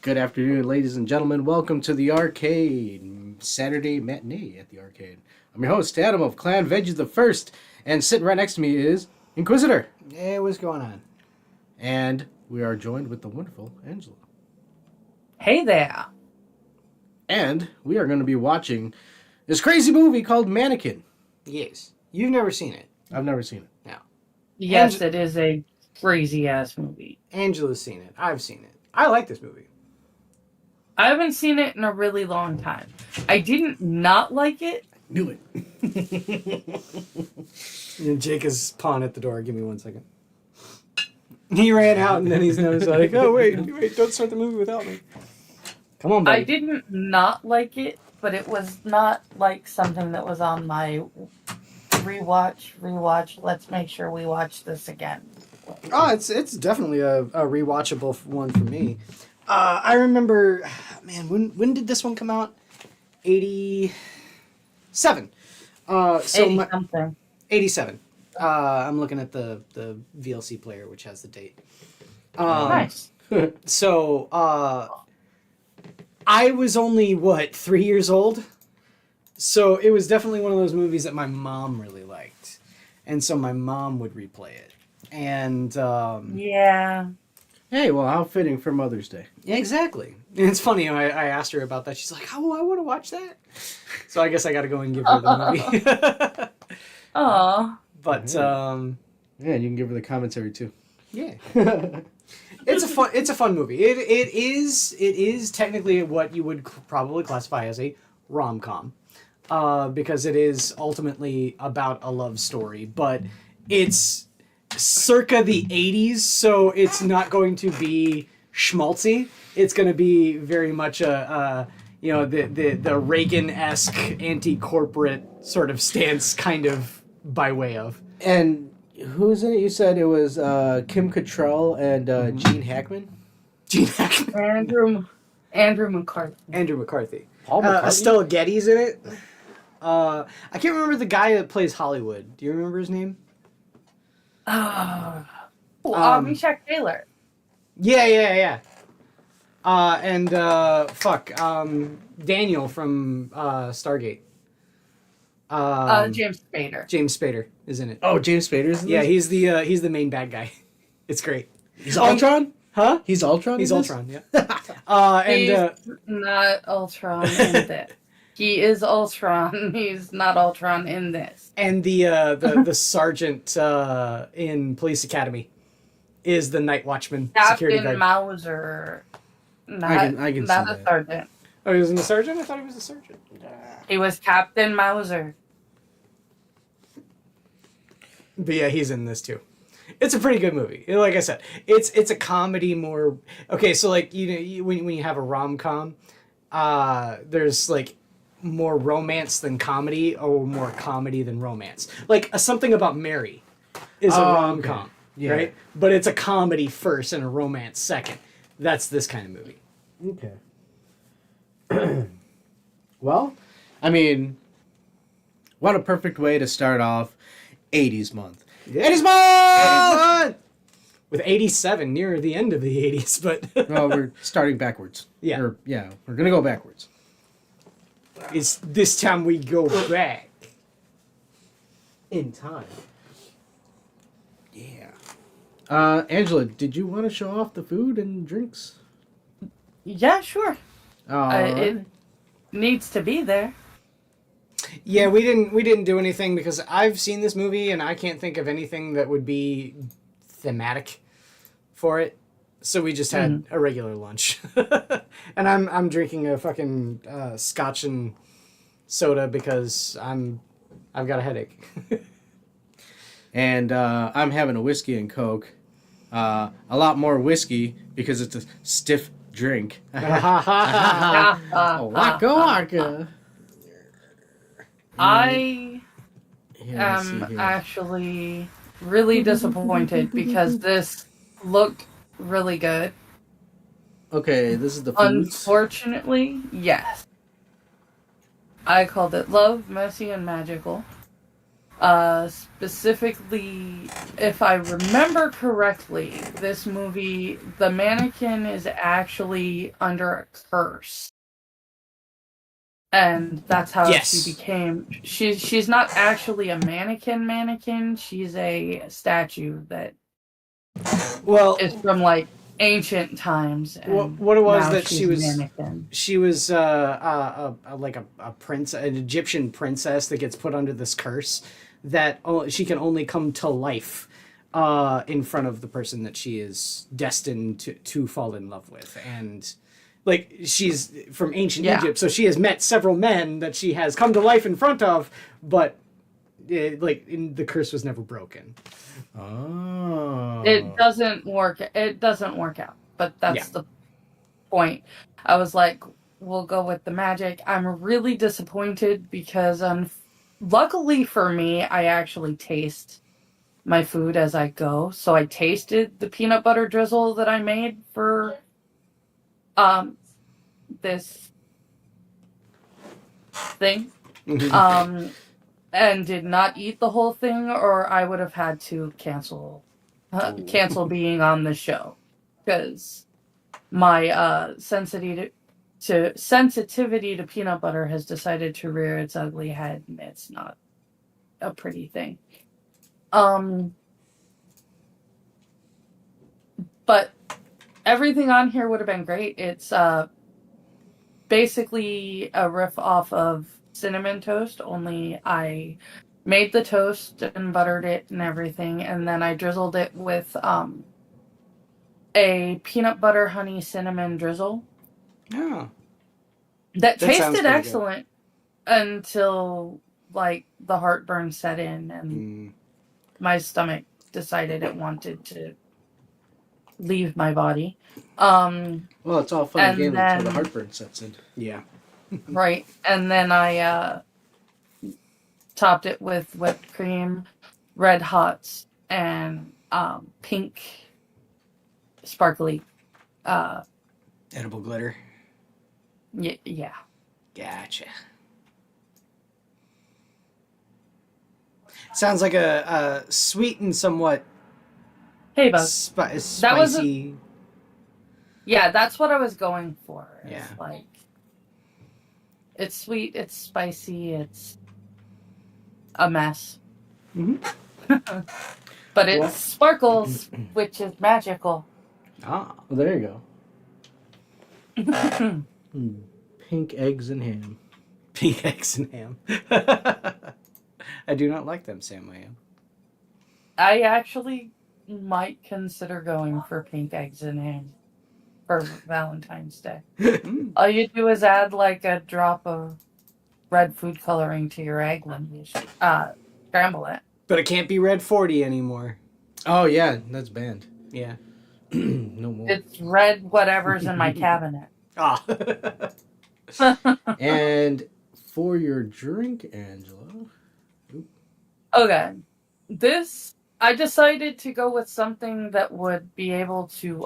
Good afternoon, ladies and gentlemen. Welcome to the arcade, Saturday matinee at the arcade. I'm your host, Adam of Clan Veggie the First, and sitting right next to me is Inquisitor. Hey, what's going on? And we are joined with the wonderful Angela. Hey there. And we are going to be watching this crazy movie called Mannequin. Yes. You've never seen it. I've never seen it. No. Yes, it is a crazy-ass movie. Angela's seen it. I've seen it. I like this movie. I haven't seen it in a really long time. I didn't not like it. Knew it. Jake is pawing at the door. Give me 1 second. He ran out and then he's like, oh, wait, don't start the movie without me. Come on, buddy. I didn't not like it, but it was not like something that was on my rewatch. Let's make sure we watch this again. Oh, it's definitely a rewatchable one for me. I remember, man, when did this one come out? 87. 80-something. 87. I'm looking at the VLC player, which has the date. Nice. So, I was only, 3 years old? So it was definitely one of those movies that my mom really liked. And so my mom would replay it. And, Yeah. Hey, well, how fitting for Mother's Day. yeah, exactly. And it's funny, I asked her about that. She's like, oh, I want to watch that. So I guess I got to go and give her the movie. Aw. But, Yeah, and you can give her the commentary, too. yeah. It's a fun movie. It is technically what you would probably classify as a rom-com. Because it is ultimately about a love story, but it's circa the 80s, so it's not going to be schmaltzy. It's going to be very much the Reagan-esque anti-corporate sort of stance, kind of by way of. And who's in it? You said it was Kim Cattrall and Gene Hackman? Gene Hackman. Andrew McCarthy. Andrew McCarthy. Paul McCartney? Stella Getty's in it. I can't remember the guy that plays Hollywood. Do you remember his name? Meshach Taylor. Yeah. Daniel from Stargate. James Spader. James Spader is in it. Oh, James Spader's in Yeah, this? he's the main bad guy. It's great. He's Ultron? Huh? He's Ultron? He's in this? Ultron. Yeah. He's not Ultron in this. He is Ultron. He's not Ultron in this. And the sergeant in Police Academy is the night watchman security Captain guard. Mauser. I can Not see a that. sergeant. Oh, he was in the sergeant? I thought he was the sergeant. He was Captain Mauser. But yeah, he's in this too. It's a pretty good movie. Like I said, it's a comedy more. Okay, so like when you have a rom-com, there's like more romance than comedy, or more comedy than romance. Like Something About Mary is a rom-com, okay. Yeah. right? But it's a comedy first and a romance second. That's this kind of movie. Okay. Well, I mean, what a perfect way to start off 80s month. Yeah. 80s month! With 87 near the end of the 80s, but Well, we're starting backwards. Yeah. We're going to go backwards. it's this time we go back in time. Yeah. Angela, did you want to show off the food and drinks? Yeah, sure. Alright. It needs to be there. Yeah, we didn't do anything because I've seen this movie and I can't think of anything that would be thematic for it. So we just had a regular lunch. And I'm drinking a fucking scotch and soda because I've got a headache. And I'm having a whiskey and Coke. A lot more whiskey because it's a stiff drink. Oh, waka waka. I Yeah, let's see am here. actually really disappointed because this looked really good. Okay, this is the foods. Unfortunately, yes. I called it Love, Messy, and Magical. Specifically, if I remember correctly, this movie, the mannequin is actually under a curse. And that's how she Yes. became. She's not actually a mannequin. She's a statue that Well, is from like ancient times, and what it was now that she's a mannequin. she was like a prince, an Egyptian princess that gets put under this curse that she can only come to life in front of the person that she is destined to fall in love with. And like, she's from ancient Egypt, so she has met several men that she has come to life in front of, but the curse was never broken. Oh. It doesn't work out, but that's the point. I was like, we'll go with the magic. I'm really disappointed because luckily for me, I actually taste my food as I go. So I tasted the peanut butter drizzle that I made for this thing. And did not eat the whole thing, or I would have had to cancel being on the show, because my sensitivity to peanut butter has decided to rear its ugly head, and it's not a pretty thing. But everything on here would have been great. It's basically a riff off of cinnamon toast, only I made the toast and buttered it and everything, and then I drizzled it with a peanut butter honey cinnamon drizzle. Oh. That tasted excellent until like the heartburn set in and my stomach decided it wanted to leave my body. Well, it's all fun and games until the heartburn sets in. Yeah. Right. And then I topped it with whipped cream, red hots, and pink sparkly edible glitter. Yeah. Gotcha. Sounds like a sweet and somewhat spicy. Yeah, that's what I was going for. Yeah. It's like, it's sweet, it's spicy, it's a mess. Mm-hmm. But it sparkles, which is magical. Ah, well, there you go. Pink eggs and ham. Pink eggs and ham. I do not like them, Sam. I actually might consider going for pink eggs and ham for Valentine's Day. All you do is add like a drop of red food coloring to your egg when you scramble it. But it can't be red 40 anymore. Oh, yeah, that's banned. Yeah. No more. It's red whatever's in my cabinet. Ah. And for your drink, Angela. Okay. I decided to go with something that would be able to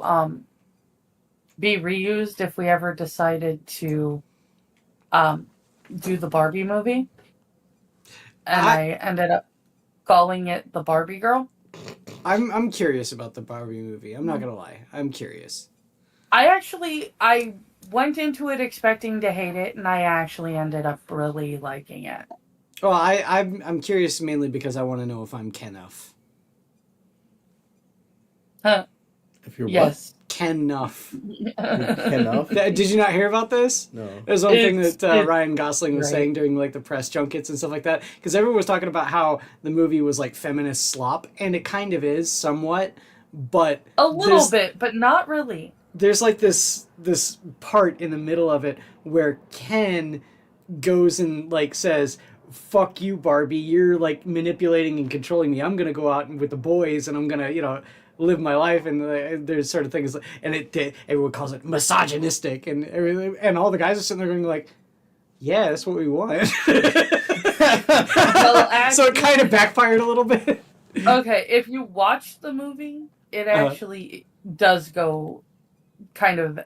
be reused if we ever decided to do the Barbie movie. And I ended up calling it the Barbie Girl. I'm curious about the Barbie movie. I'm not gonna lie. I'm curious. I went into it expecting to hate it, and I actually ended up really liking it. Well, I'm curious mainly because I want to know if I'm Ken-uff. Huh. If you're yes. Ken-uff. Ken-uff? Did you not hear about this? No. There's one thing that Ryan Gosling was saying during like the press junkets and stuff like that, because everyone was talking about how the movie was like feminist slop, and it kind of is somewhat, but a little bit, but not really. There's like this part in the middle of it where Ken goes and like says, "Fuck you, Barbie! You're like manipulating and controlling me. I'm gonna go out with the boys and I'm gonna live my life." And there's sort of things, and everyone calls it misogynistic, and everything, and all the guys are sitting there going like, "Yeah, that's what we want." Well, actually, so it kind of backfired a little bit. Okay, if you watch the movie, it actually does go kind of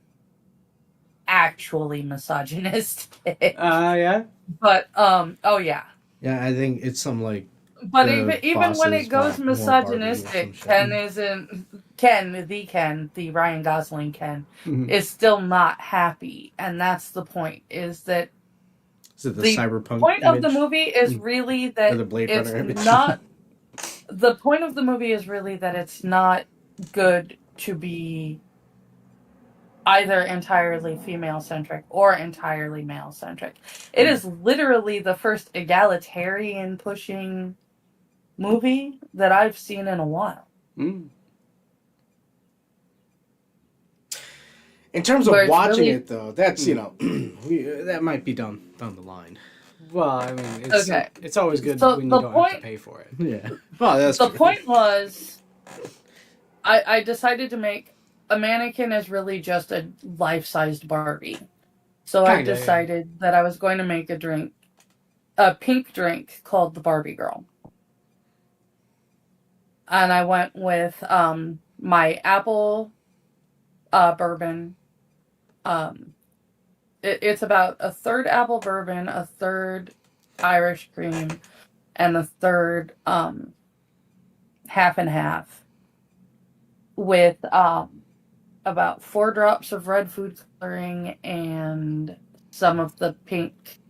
actually misogynistic. Yeah. But oh yeah. Yeah, I think it's some like But the even when bosses it goes want more Barbie or some misogynistic, shit. Ken, the Ryan Gosling Ken, Mhm. is still not happy, and that's the point. Is that Is it the the cyberpunk point image? of the movie is really that Or the Blade it's Runner image? not. The point of the movie is really that it's not good to be either entirely female centric or entirely male centric. It is literally the first egalitarian pushing movie that I've seen in a while. Mm. In terms of Where it's watching really- it, though, that's, you know, that might be down the line. Well, I mean, it's, Okay. it's always good So when you the don't have to point- pay for it. Yeah. Well, that's The true. point was, I decided to make a mannequin is really just a life-sized Barbie. So I Kinda, yeah. decided that I was going to make a pink drink called the Barbie Girl. And I went with my apple bourbon. It's about a third apple bourbon, a third Irish cream, and a third half and half. With about 4 drops of red food coloring and some of the pink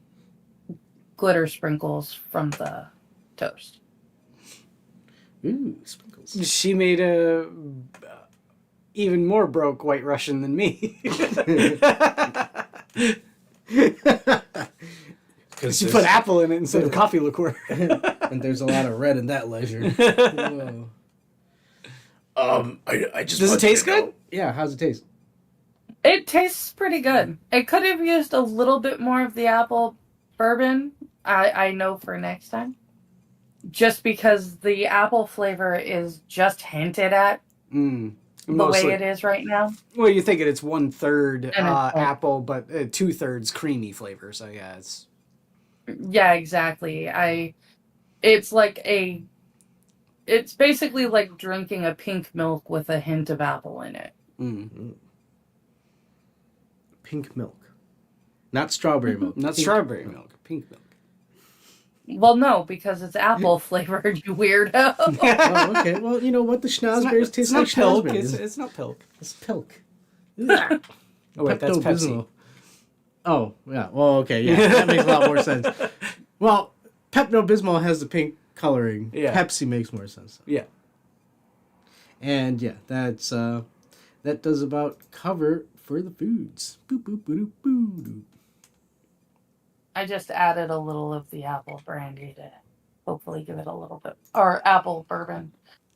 glitter sprinkles from the toast. Ooh, sprinkles. She made a even more broke White Russian than me. She put apple in it instead of coffee liqueur. And there's a lot of red in that ledger. Whoa. I just Does it taste good? Yeah, how's it taste? It tastes pretty good. It could have used a little bit more of the apple bourbon. I know for next time. Just because the apple flavor is just hinted at the way it is right now. Well, you think it's 1/3 And it's apple, but 2/3 creamy flavor. So yeah, it's Yeah, exactly. It's basically like drinking a pink milk with a hint of apple in it. Pink milk. Not strawberry milk. not Pink strawberry milk, pink milk. Well, no, because it's apple flavored, you weirdo. Oh, okay. Well, you know what? The schnozberries taste like pilk. schnozberries. It's not pilk. It's pilk. Oh wait, that's Pepsi. Pepto-Bismol. Oh, yeah. Well, okay. Yeah, that makes a lot more sense. Well, Pepto-Bismol has the pink coloring. Yeah. Pepsi makes more sense. Yeah. And yeah, that does about cover for the foods. Boop, boop, boop, boop, boop. I just added a little of the apple brandy to hopefully give it a little bit, or apple bourbon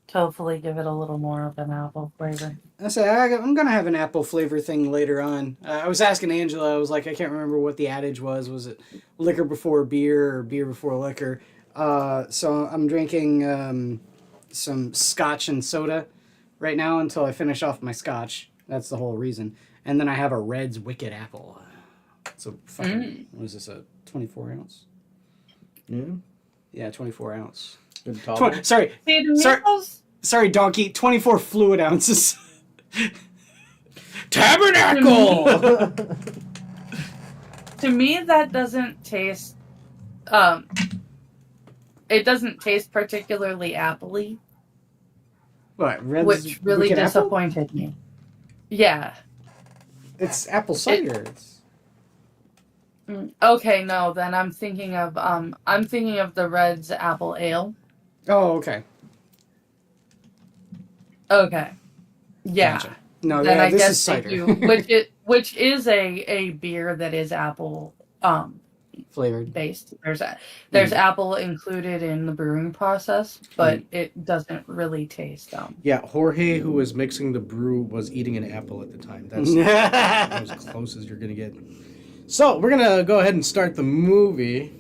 to hopefully give it a little more of an apple flavor. I'm going to have an apple flavor thing later on. I was asking Angela, I was like, I can't remember what the adage was. Was it liquor before beer or beer before liquor? So I'm drinking some scotch and soda right now until I finish off my scotch. That's the whole reason. And then I have a Red's Wicked Apple. So fucking, what is this, a 24 ounce? Yeah. Yeah, 24 ounce. Good tall. Sorry, See, to me, Sorry. those- sorry, donkey, 24 fluid ounces. Tabernacle! to me, that doesn't taste. It doesn't taste particularly appley, What, Red's which really Wicked Apple? disappointed me. Yeah. It's apple cider. Okay, no, then I'm thinking of the Red's apple ale. Oh, okay. Okay. Yeah. Gotcha. No, Then yeah, I this guess is cider. which is a beer that is apple Flavored. based. There's apple included in the brewing process, but it doesn't really taste Yeah, Jorge, who was mixing the brew, was eating an apple at the time. That's as close as you're going to get. So, we're going to go ahead and start the movie.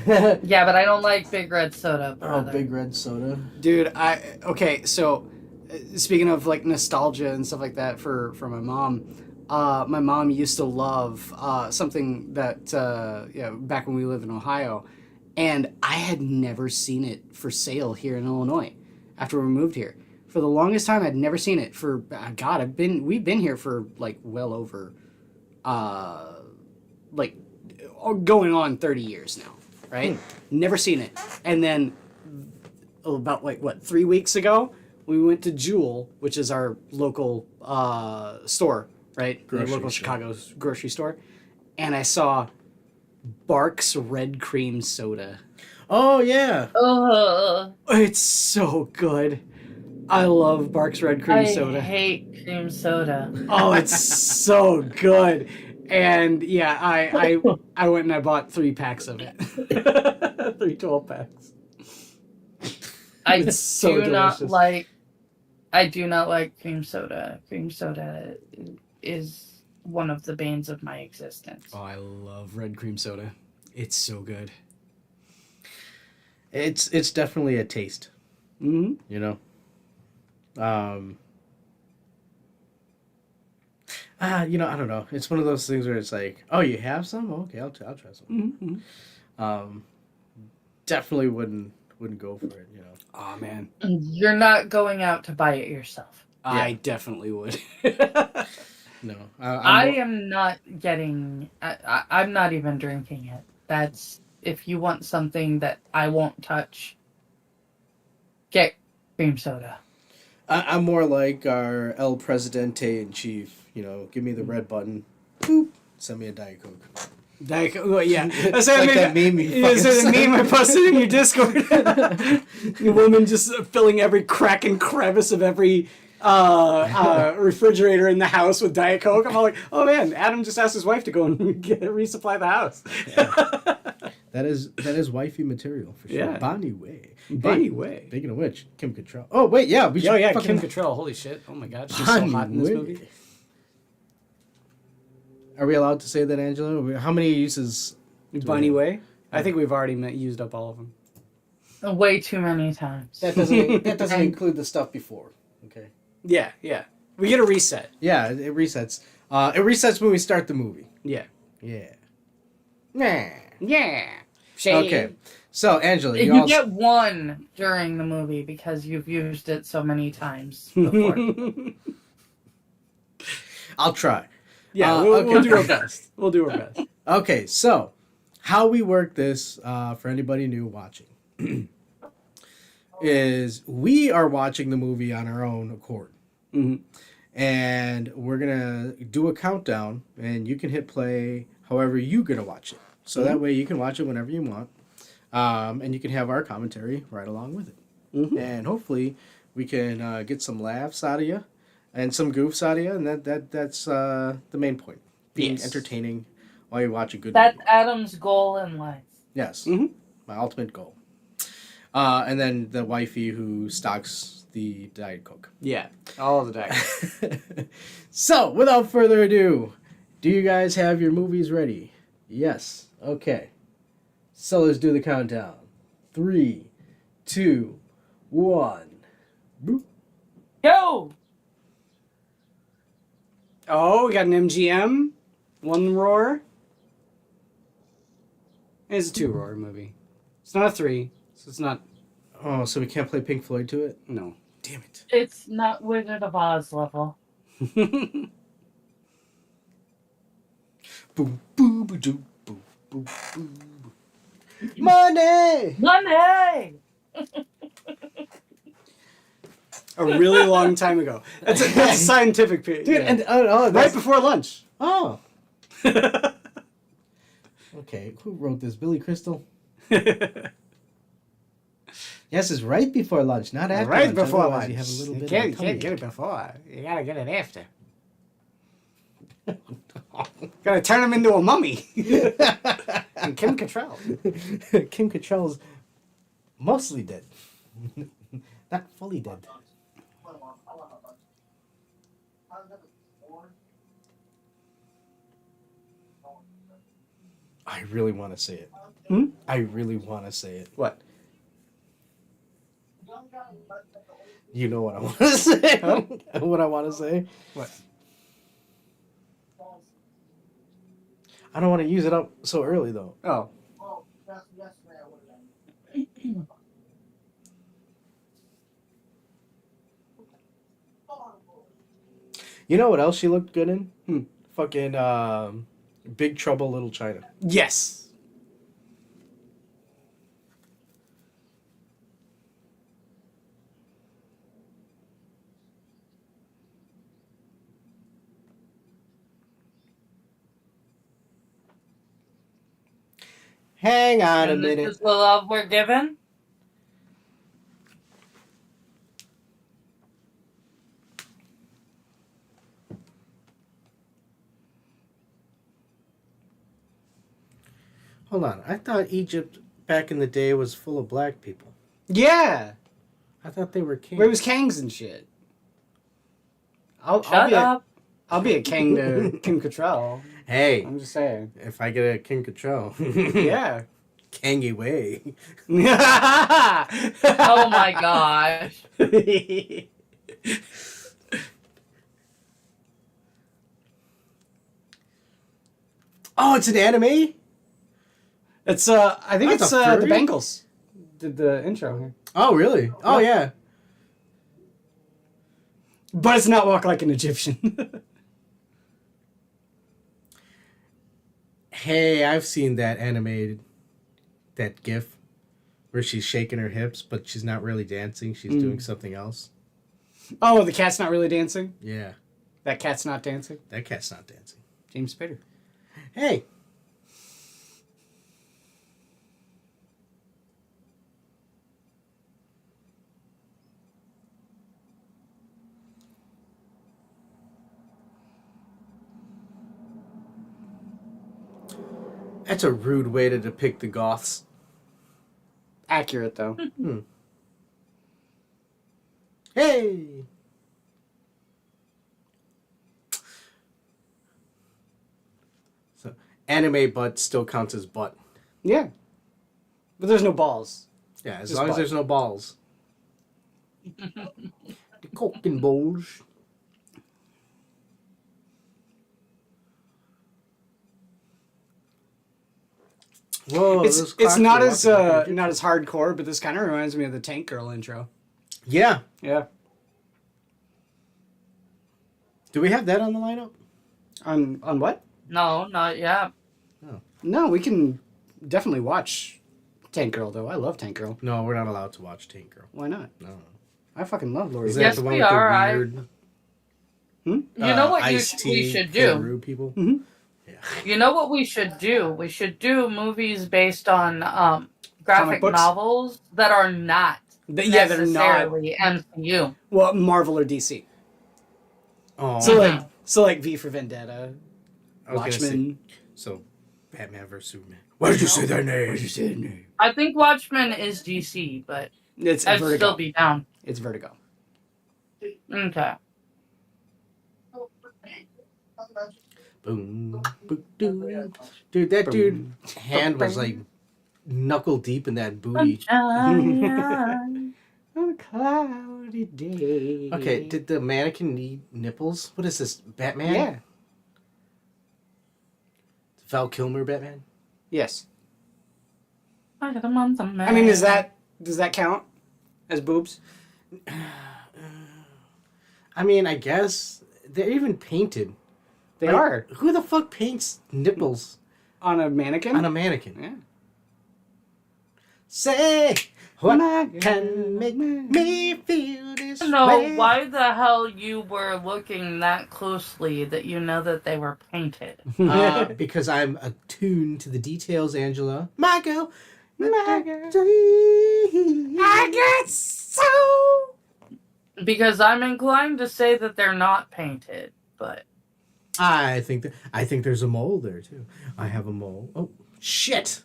Yeah, but I don't like Big Red soda, Oh, brother. Big Red Soda. Dude, okay, so speaking of like nostalgia and stuff like that for my mom used to love something that back when we lived in Ohio, and I had never seen it for sale here in Illinois after we moved here. For the longest time, I'd never seen it. For God, we've been here for like well over like going on 30 years now, right? Never seen it. And then about 3 weeks ago, we went to Jewel, which is our local store, right? The Grocery local store. Chicago grocery store. And I saw Barks Red Cream Soda. Oh yeah. It's so good. I love Barks Red Cream Soda. I hate cream soda. Oh, it's so good. And yeah, I went and I bought 3 packs of it. 3 12-packs. I It's so do not delicious. like. I do not like cream soda. Cream soda is one of the banes of my existence. Oh, I love red cream soda. It's so good. It's definitely a taste. Mm-hmm. You know. You know, I don't know. It's one of those things where it's like, oh, you have some? Okay, I'll try some. Mm-hmm. Definitely wouldn't go for it. You know. Oh man, You're not going out to buy it yourself. I definitely would. No, I am not getting. I'm not even drinking it. That's if you want something that I won't touch. Get cream soda. I'm more like our El Presidente in chief. You know, give me the red button. Boop. Send me a Diet Coke. Diet Coke, well, yeah. That's Like that meme you fucking the said. meme I posted in your Discord. The woman just filling every crack and crevice of every refrigerator in the house with Diet Coke. I'm all like, oh man, Adam just asked his wife to go and resupply the house. That is wifey material for sure. Yeah. BahneWeh. BahneWeh. Speaking of which, Kim Cattrall. Oh wait, yeah, we should. Oh yeah, fucking... Kim Cattrall. Holy shit! Oh my god, she's so hot in this BahneWeh. movie. Are we allowed to say that, Angela? How many uses? BahneWeh. I think we've already used up all of them. Way too many times. That doesn't include the stuff before. Okay. Yeah. We get a reset. Yeah, it resets. It resets when we start the movie. Yeah. Yeah. Nah. Yeah. Okay. So, Angela, You all... get one during the movie because you've used it so many times before. I'll try. Yeah, okay. we'll do our best. We'll do our best. Okay, so how we work this for anybody new watching is we are watching the movie on our own accord. Mm-hmm. And we're going to do a countdown, and you can hit play however you're going to watch it. So that way you can watch it whenever you want, and you can have our commentary right along with it. Mm-hmm. And hopefully we can get some laughs out of you and some goofs out of you, and that's the main point. Being entertaining while you watch a good That's movie. Adam's goal in life. Yes, Mm-hmm. my ultimate goal. And then the wifey who stocks the Diet Coke. Yeah, all the time. So, without further ado, do you guys have your movies ready? Yes. Okay. So let's do the countdown. 3, 2, 1. Boop. Go! Oh, we got an MGM. 1 roar. It's a 2 roar movie. It's not a 3, so it's not... Oh, so we can't play Pink Floyd to it? No. Damn it. It's not Wizard of Oz level. Boom, boom, boom, boom, boom, boom. Money! Money! A really long time ago. That's a scientific period. Dude, and right that's... before lunch. Oh. Okay, who wrote this? Billy Crystal? Yes, it's right before lunch, not after Right lunch. before Otherwise lunch. You have a little bit can't of a tummy get it ache. before. You gotta get it after. Gotta turn him into a mummy. And Kim Cattrall. Kim Cattrall's mostly dead. Not fully dead. I really want to say it. Hmm? I really want to say it. What? You know what I want to say? What I want to say? What? I don't want to use it up so early, though. Oh. You know what else she looked good in? Hmm. Fucking Big Trouble Little China. Yes. Hang on a And this minute. is the love we're given? Hold on. I thought Egypt back in the day was full of black people. Yeah. I thought they were kings. Where was Kangs and shit? Shut up. I'll be a Kang to Kim Cattrall. Hey, I'm just saying. if I get a king control. Yeah. BahneWeh. Oh my gosh. Oh, it's an anime? It's I think That's it's a the furry? Bengals. Did the intro here. Oh, really? Oh, yeah. But it's not Walk Like an Egyptian. Hey, I've seen that animated, that gif where she's shaking her hips, but she's not really dancing. She's doing something else. Oh, the cat's not really dancing? Yeah, That cat's not dancing? that cat's not dancing. James Spader. Hey. That's a rude way to depict the Goths. Accurate, though. Hey! So, anime butt still counts as butt. Yeah. But there's no balls. Yeah, as Just long as butt. there's no balls. The cock and balls. Whoa, It's those it's clocks not are as walking like not as hardcore, but this kind of reminds me of the Tank Girl intro. Yeah. Yeah. Do we have that on the lineup? On what? No, not yet. No, we can definitely watch Tank Girl though. I love Tank Girl. No, we're not allowed to watch Tank Girl. Why not? No. I fucking love Lori. Is Yes, that the one we with are. the weird You know what we Ice-T should do? kangaroo people? Mhm. Yeah. You know what we should do? We should do movies based on graphic books? novels that are not Yeah, they're not. necessarily MCU. Well, Marvel or DC. Oh, So like V for Vendetta, I was gonna say, Watchmen. so Batman versus Superman. Why did you say that name? What'd you say the name? I think Watchmen is DC, but It's I'd Vertigo. still be down. It's Vertigo. Okay. Boom, boom, doo. Dude, that dude hand was like knuckle deep in that booty. Sunshine. On a cloudy day. Okay, did the mannequin need nipples? What is this, Batman? Yeah. Val Kilmer Batman? Yes. I got 'em on some I mean, does that count as boobs? I mean, I guess they're even painted. They Like, are Who the fuck paints nipples on a mannequin. on a mannequin? Yeah. Say what My can make me feel this I don't know way. why the hell you were looking that closely that you know that they were painted. Because I'm attuned to the details, Angela. My girl. My girl. I got so. Because I'm inclined to say that they're not painted, but I think there's a mole there too. I have a mole. Oh shit!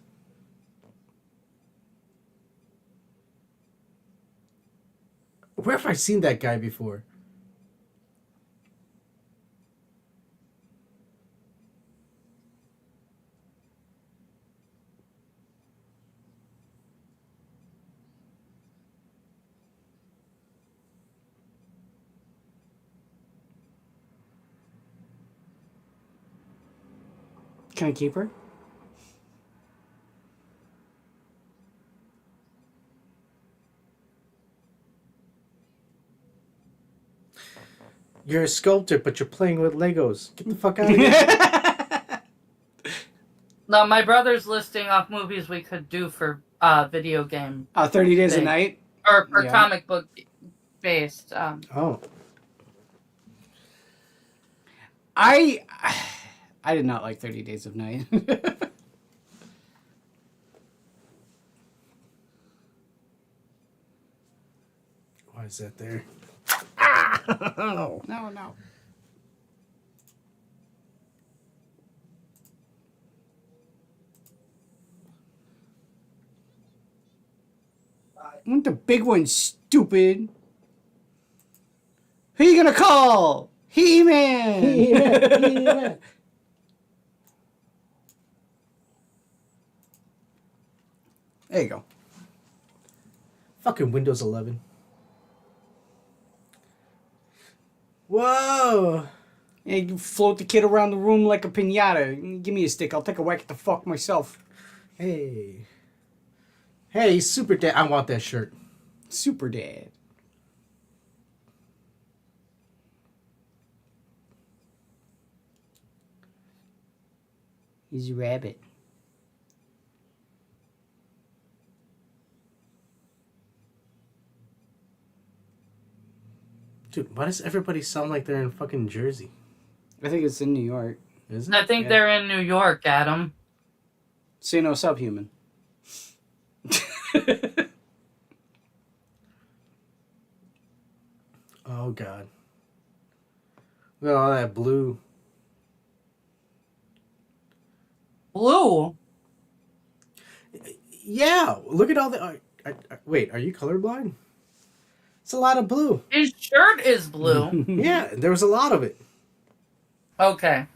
Where have I seen that guy before? Can I keep her? You're a sculptor, but you're playing with Legos. Get the fuck out of here! no, my brother's listing off movies we could do for video game 30 Days a Thing. Night. or for Yeah. comic book based. Oh, I did not like 30 Days of Night. is that there? No, no. I want the big one, stupid. Who you gonna call? He-Man. He-Man. There you go. Fucking Windows 11. Whoa! Yeah, you float the kid around the room like a piñata. Give me a stick. I'll take a whack at the fuck myself. Hey. Hey, Super Dad. I want that shirt. Super Dad. He's a rabbit. Dude, why does everybody sound like they're in fucking Jersey? I think it's in New York. Isn't I it? think Yeah. they're in New York, Adam. See no subhuman. Oh, God. Look at all that blue. Blue. Yeah, look at all the... wait, are you colorblind? It's a lot of blue. His shirt is blue. Yeah, there was a lot of it. Okay.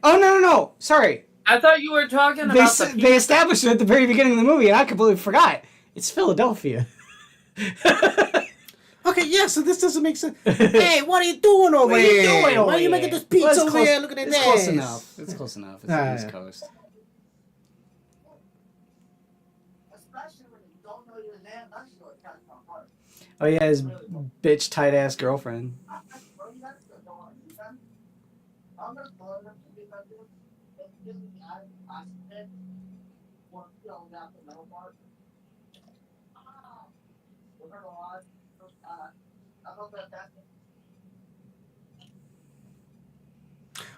Oh, no. Sorry. I thought you were talking about the They established it at the very beginning of the movie, and I completely forgot. It's Philadelphia. Okay, yeah, so this doesn't make sense. Hey, what are you doing over What are you here? doing over Why are you here? making this pizza Well, over here? Look at It's this. close enough. It's close enough. It's the East Yeah. Coast. Oh, yeah, his bitch tight ass girlfriend.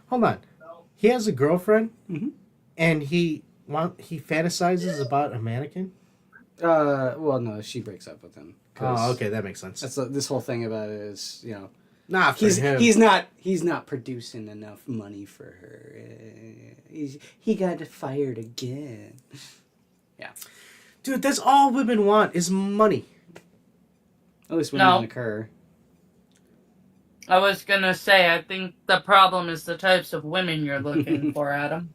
Hold on. He has a girlfriend, Mhm. and he fantasizes about a mannequin? Well, no, she breaks up with him. 'Cause Oh, okay, that makes sense. That's this whole thing about it is, Nah, for him. he's not producing enough money for her. He got fired again. Yeah, Dude, that's all women want is money. at least when No. it occur. I was gonna say, I think the problem is the types of women you're looking for, Adam.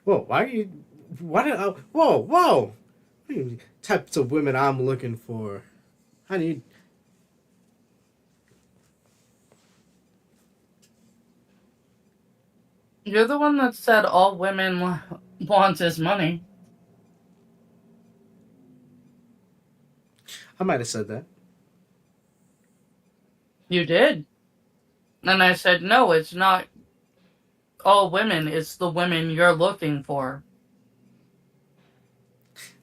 Whoa, why are you... Why did I... Whoa! What are you types of women I'm looking for? How do you... You're the one that said all women want is money. I might have said that. You did. And I said, no, it's not all women, it's the women you're looking for.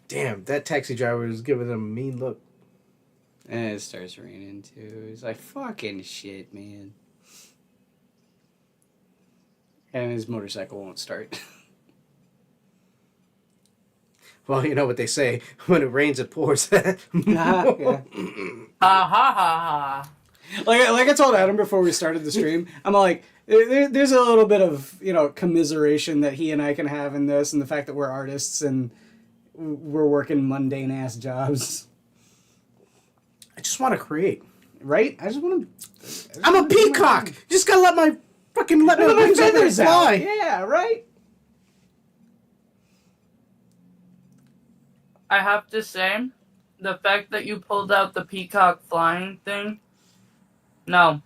Damn, that taxi driver was giving him a mean look. And it starts raining too. He's like, fucking shit, man. And his motorcycle won't start. Well, you know what they say. When it rains, it pours. Yeah. Ha ha ha ha. Like I told Adam before we started the stream, I'm like, there's a little bit of, commiseration that he and I can have in this, and the fact that we're artists and we're working mundane ass jobs. I just want to create. Right? I just want to... I'm a peacock! Just gotta let my wings feathers fly. out. Yeah, right? I have to say, the fact that you pulled out the peacock flying thing, no.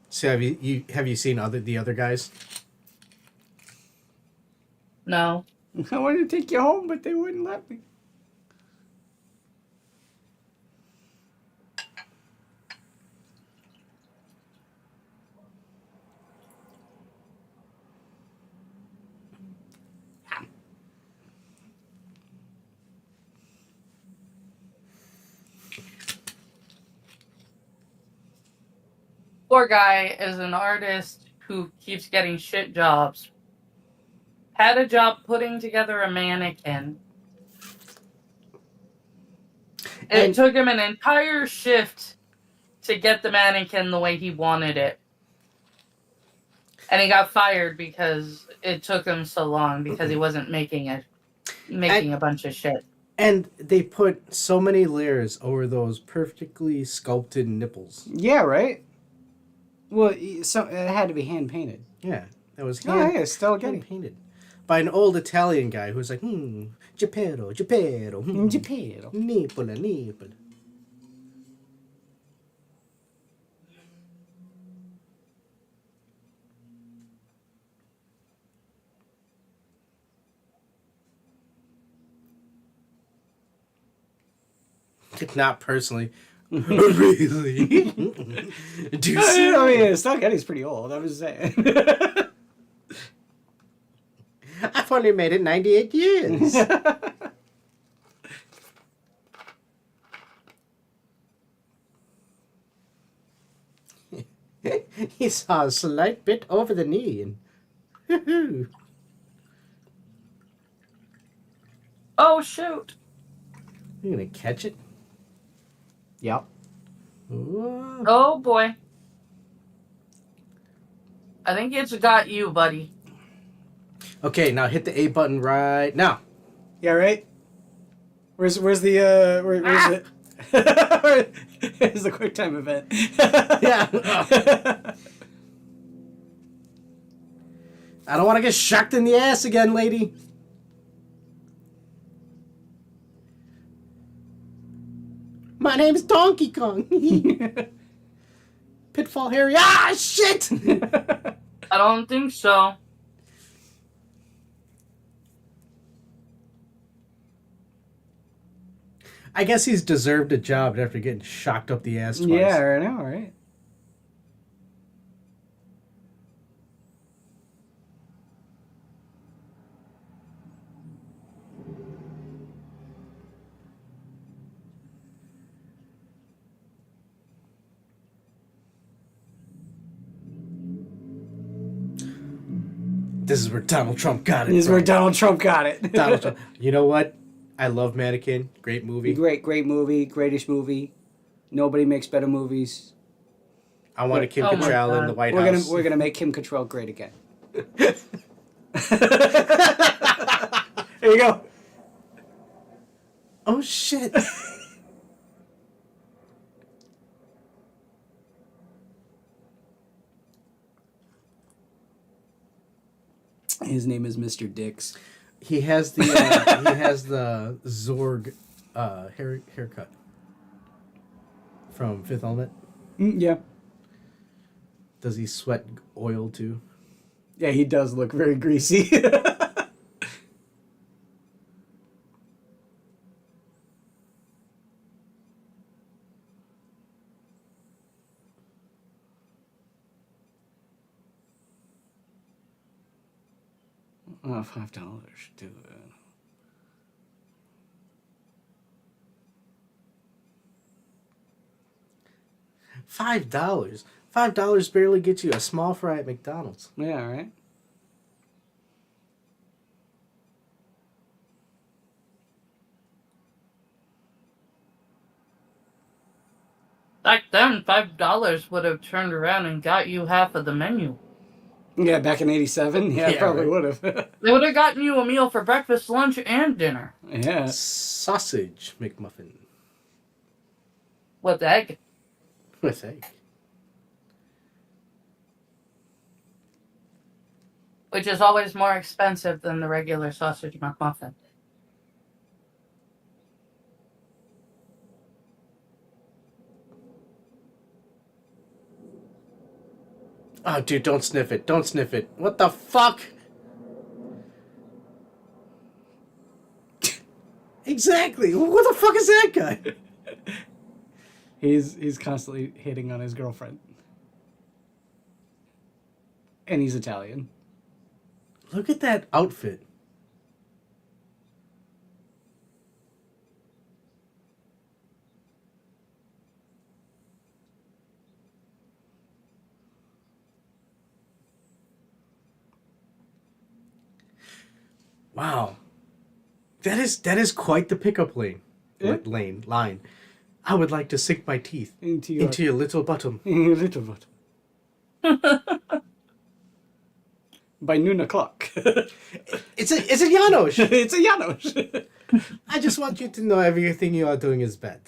So have you seen the other guys? No. I wanted to take you home, but they wouldn't let me. Poor guy is an artist who keeps getting shit jobs. had a job putting together a mannequin. It took him an entire shift to get the mannequin the way he wanted it. And he got fired because it took him so long because he wasn't making a bunch of shit. And they put so many layers over those perfectly sculpted nipples. Yeah, right? Well, so it had to be hand painted. Yeah, that was still hand painted by an old Italian guy who was like, Geppetto, Geppetto, Geppetto. Nipola, Nipola. Not personally. Really? Do you see? I mean, Stalgetti's pretty old. I was saying. I've only made it 98 years. He saw a slight bit over the knee and... Oh, shoot. You gonna catch it? Yep. Ooh. Oh, boy. I think it's got you, buddy. Okay, now hit the A button right now. Yeah, right? Where's the, where's it? It's the quick time event. Yeah. I don't want to get shocked in the ass again, lady. My name's Donkey Kong. Pitfall Harry. Ah, shit! I don't think so. I guess he's deserved a job after getting shocked up the ass twice. Yeah, I know, right? This is where Donald Trump got it. This is from. where Donald Trump got it. Donald Trump. You know what? I love Mannequin. Great movie. Great movie. Greatest movie. Nobody makes better movies. I wanted Kim Oh my Cattrall in God. the White House. We're gonna make Kim Cattrall great again. There you go. Oh shit! His name is Mr. Dix. He has the Zorg haircut from Fifth Element. Yeah. Does he sweat oil too? Yeah, he does look very greasy. Oh, $5 do it. $5. $5 barely gets you a small fry at McDonald's. Yeah, right. Back then, $5 would have turned around and got you half of the menu. Yeah, back in '87. Yeah, Yeah, probably right. would have. They would have gotten you a meal for breakfast, lunch, and dinner. Yeah. Sausage McMuffin With egg. with egg. Which is always more expensive than the regular sausage McMuffin. Oh, dude, don't sniff it. Don't sniff it. What the fuck? Exactly. What the fuck is that guy? He's constantly hitting on his girlfriend. And he's Italian. Look at that outfit. Wow. That is quite the pickup line. Yeah. Line. I would like to sink my teeth Into your little bottom. little bit. By noon o'clock. It's a Janos. It's a Janos. I just want you to know everything you are doing is bad.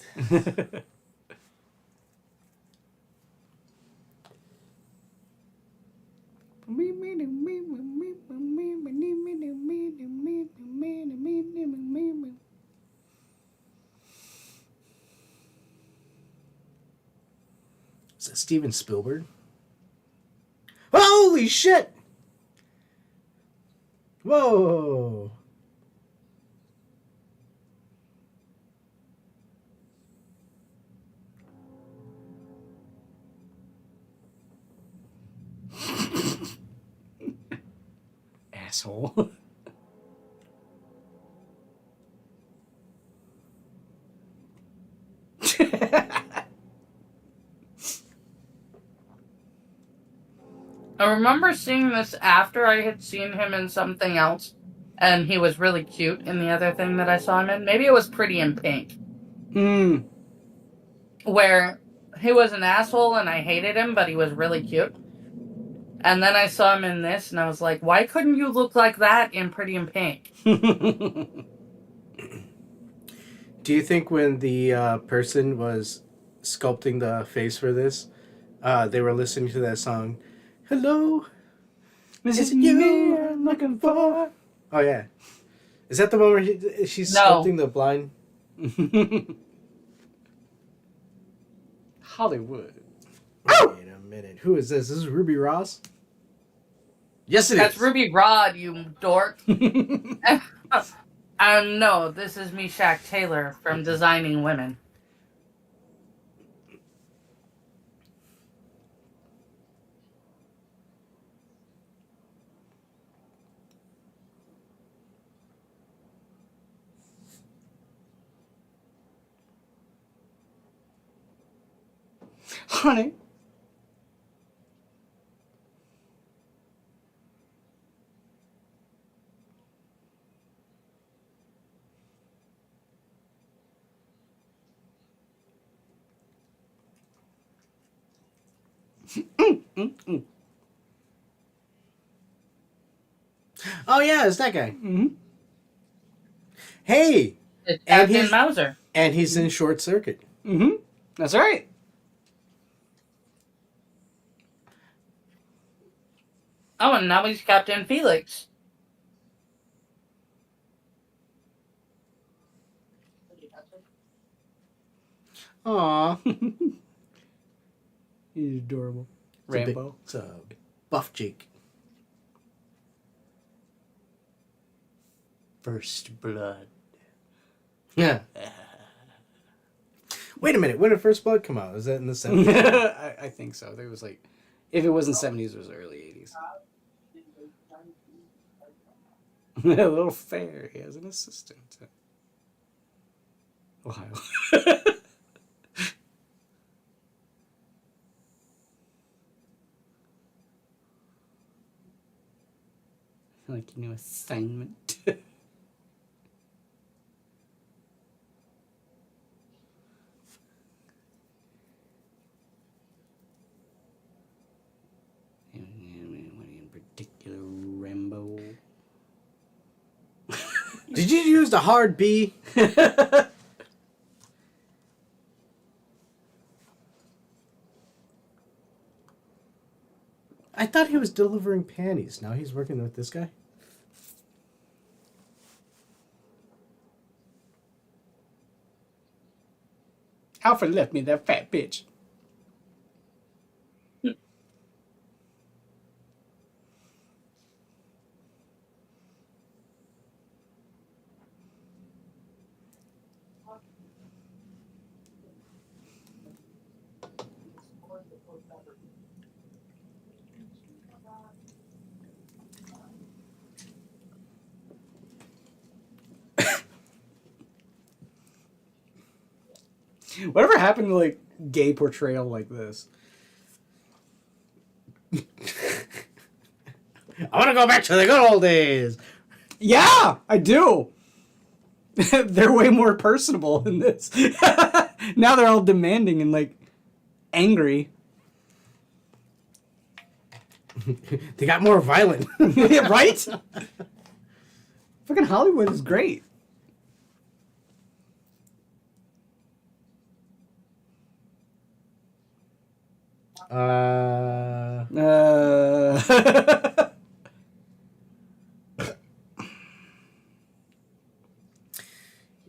Is that Steven Spielberg? Holy shit! Whoa! Asshole. I remember seeing this after I had seen him in something else, and he was really cute in the other thing that I saw him in. Maybe it was Pretty in Pink, where he was an asshole and I hated him, but he was really cute. And then I saw him in this, and I was like, why couldn't you look like that in Pretty in Pink? Do you think when the person was sculpting the face for this, they were listening to that song, Hello, is it you I'm looking for? Oh, yeah. Is that the one where she's sculpting the blind? Hollywood. Wait a minute. Who is this? This is Ruby Ross? Yes, it is. That's Ruby Rod, you dork. No, this is Meshach Taylor from Designing Women. Honey. Oh, yeah, it's that guy. Mm-hmm. Hey! It's And Captain he's- Mauser. And he's in Short Circuit. Mm-hmm. That's right. Oh, and now he's Captain Felix. Aw. He's adorable. It's a big- Rambo. It's a buff cheek. First blood. Yeah. Wait a minute. When did First Blood come out? Was that in the 70s? I think so. There was like, if it wasn't 70s, it was early 80s. A little fair. He has an assistant. Ohio. Like, assignment. What in particular, Rambo? Did you use the hard B? I thought he was delivering panties. Now he's working with this guy? Alfred left me that fat bitch. Whatever happened to like gay portrayal like this? I want to go back to the good old days. Yeah, I do. They're way more personable in this. Now they're all demanding and like angry. They got more violent. Right? Fucking Hollywood is great.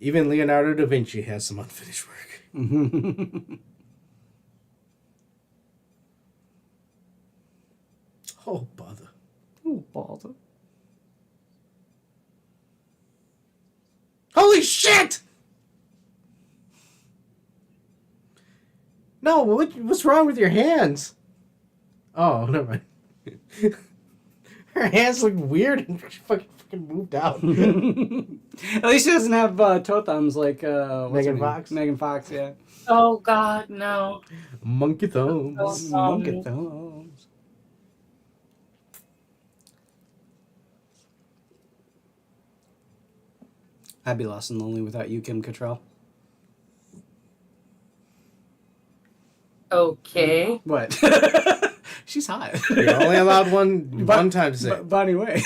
Even Leonardo da Vinci has some unfinished work. Oh, bother. Oh, bother. Holy shit! No, what's wrong with your hands? Oh, never mind. Her hands look weird and she fucking moved out. At least she doesn't have toe thumbs like what's Megan her name? Fox? Megan Fox, yeah. Oh God, no. Monkey thumbs. Monkey thumbs. I'd be lost and lonely without you, Kim Cattrall. Okay. What? She's hot. You're only allowed one time to say. BahneWeh.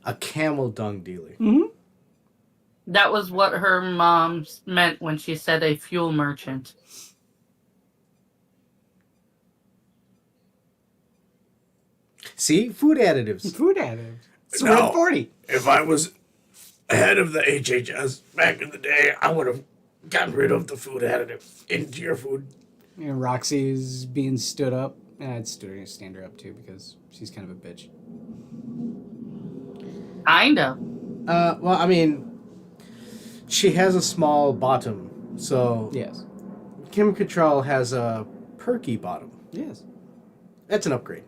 A camel dung dealer. Mm-hmm. That was what her mom meant when she said a fuel merchant. See? Food additives. Food additives. It's No. red 40. If I was head of the HHS back in the day, I would have gotten rid of the food additive into your food. You know, Roxy's being stood up. I'd stand her up too because she's kind of a bitch. Kind of. Well, I mean, she has a small bottom, so Yes. Kim Cattrall has a perky bottom. Yes. That's an upgrade.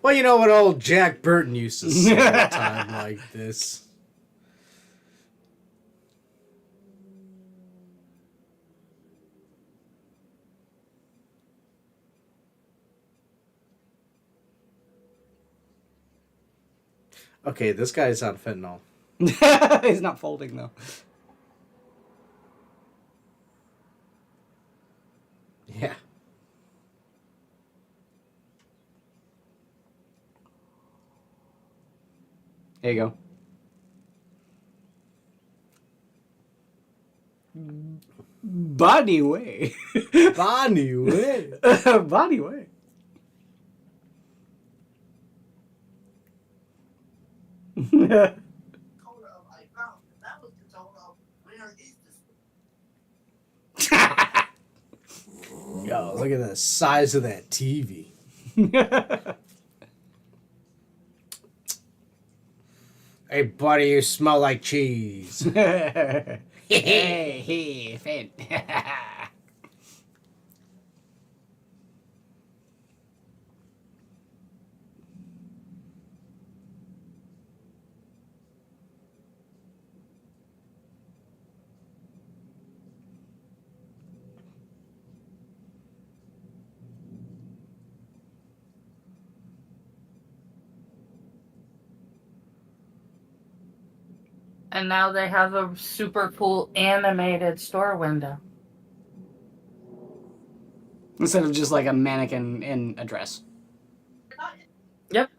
Well, you know what old Jack Burton used to say at a time like this. Okay, this guy's on fentanyl. He's not folding though. Yeah. There you go. BahneWeh. BahneWeh. BahneWeh. Yo, look at the size of that TV. Hey, buddy, you smell like cheese. Hey, Finn. And now they have a super cool animated store window. Instead of just like a mannequin in a dress. Yep.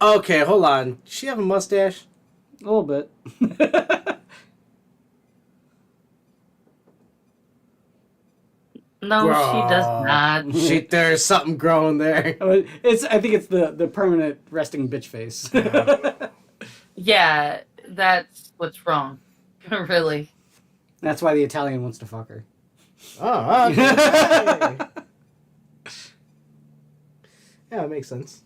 Okay, hold on. Does she have a mustache? A little bit. No, she does not. There's something growing there. I think it's the permanent resting bitch face. Yeah, that's what's wrong. Really. That's why the Italian wants to fuck her. Oh, okay. Yeah, it makes sense.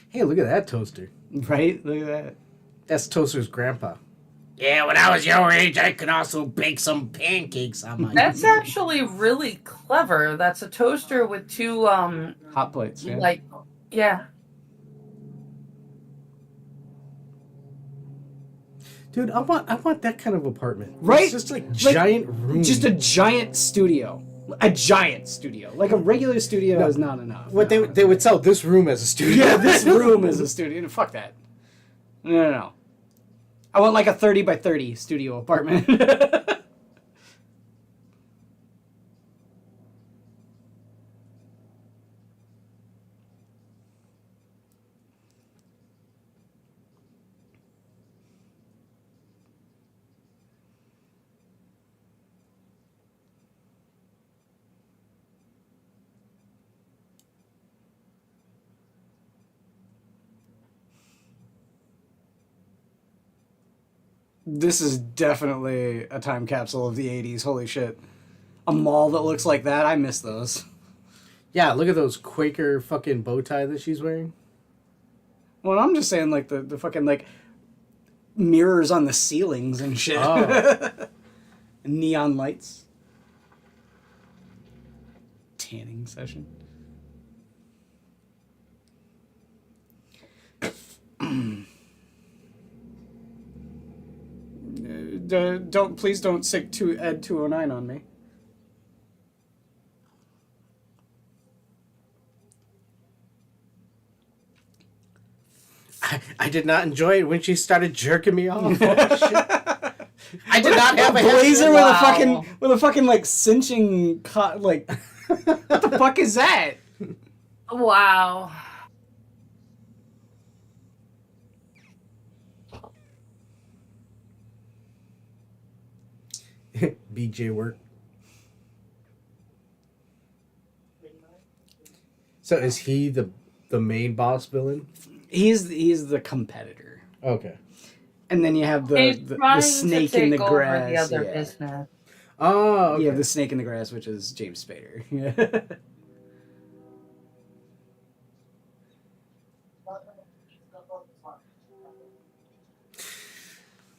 Hey, look at that toaster. Right? Look at that. That's Toaster's grandpa. Yeah, when I was your age, I could also bake some pancakes on my. That's actually really clever. That's a toaster with two Hot plates. Yeah. like yeah. Dude, I want that kind of apartment. Right? It's just like giant room. Just a giant studio. A giant studio. Like a regular studio is not enough. What they would sell this room as a studio. Yeah, this room is a studio. Fuck that. No. I want like a 30 by 30 studio apartment. This is definitely a time capsule of the 80s. Holy shit. A mall that looks like that. I miss those. Yeah, look at those Quaker fucking bow tie that she's wearing. Well, I'm just saying, like, the fucking, like, mirrors on the ceilings and shit. Oh. Neon lights. Tanning session. Please don't sick to Ed 209 on me. I did not enjoy it when she started jerking me off. Oh, shit. I did not have a blazer Wow. with a fucking like cinching like what the fuck is that? Wow. BJ work. So is he the main boss villain? He's the competitor. Okay. And then you have He's the trying snake to take in the over grass. the other yeah. business. Oh, okay. You have the snake in the grass, which is James Spader. Yeah.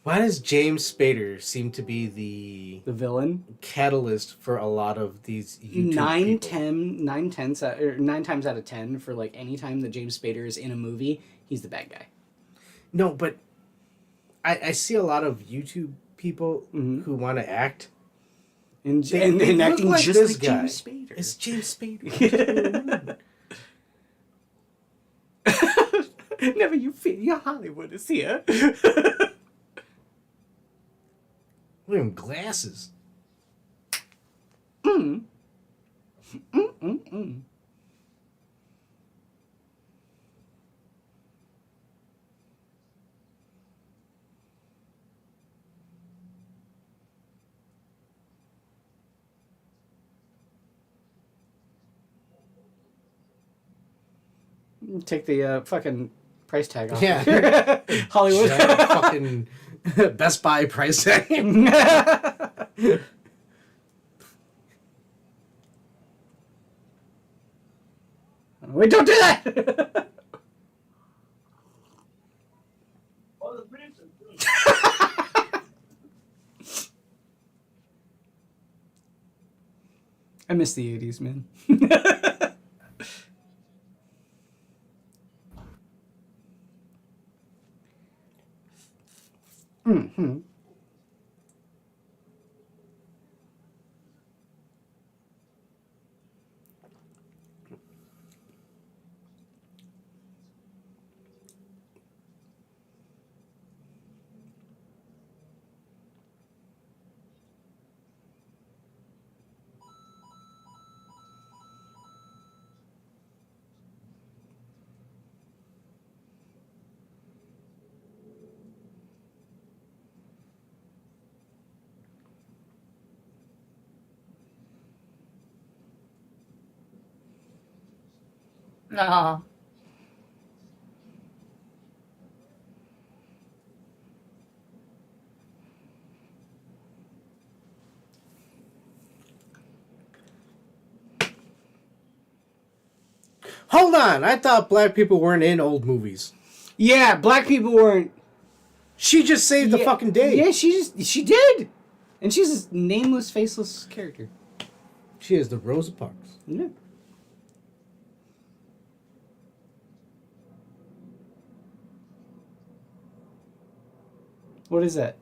Why does James Spader seem to be the The villain. catalyst for a lot of these YouTube people? 9 times out of 10 for like any time that James Spader is in a movie, he's the bad guy. No, but I see a lot of YouTube people who want to act. And They look acting like just this like guy. James Spader. It's James Spader. Never you fear, your Hollywood is here. Look at him, glasses. Take the fucking price tag off. Yeah. Hollywood. Giant fucking Best Buy price tag. Wait, don't do that! I miss the 80s, man. Mm-hmm. No. Hold on, I thought black people weren't in old movies. Yeah, black people weren't. She just saved the fucking day. Yeah, she did, and she's a nameless, faceless character. She is the Rosa Parks. Yeah. What is that?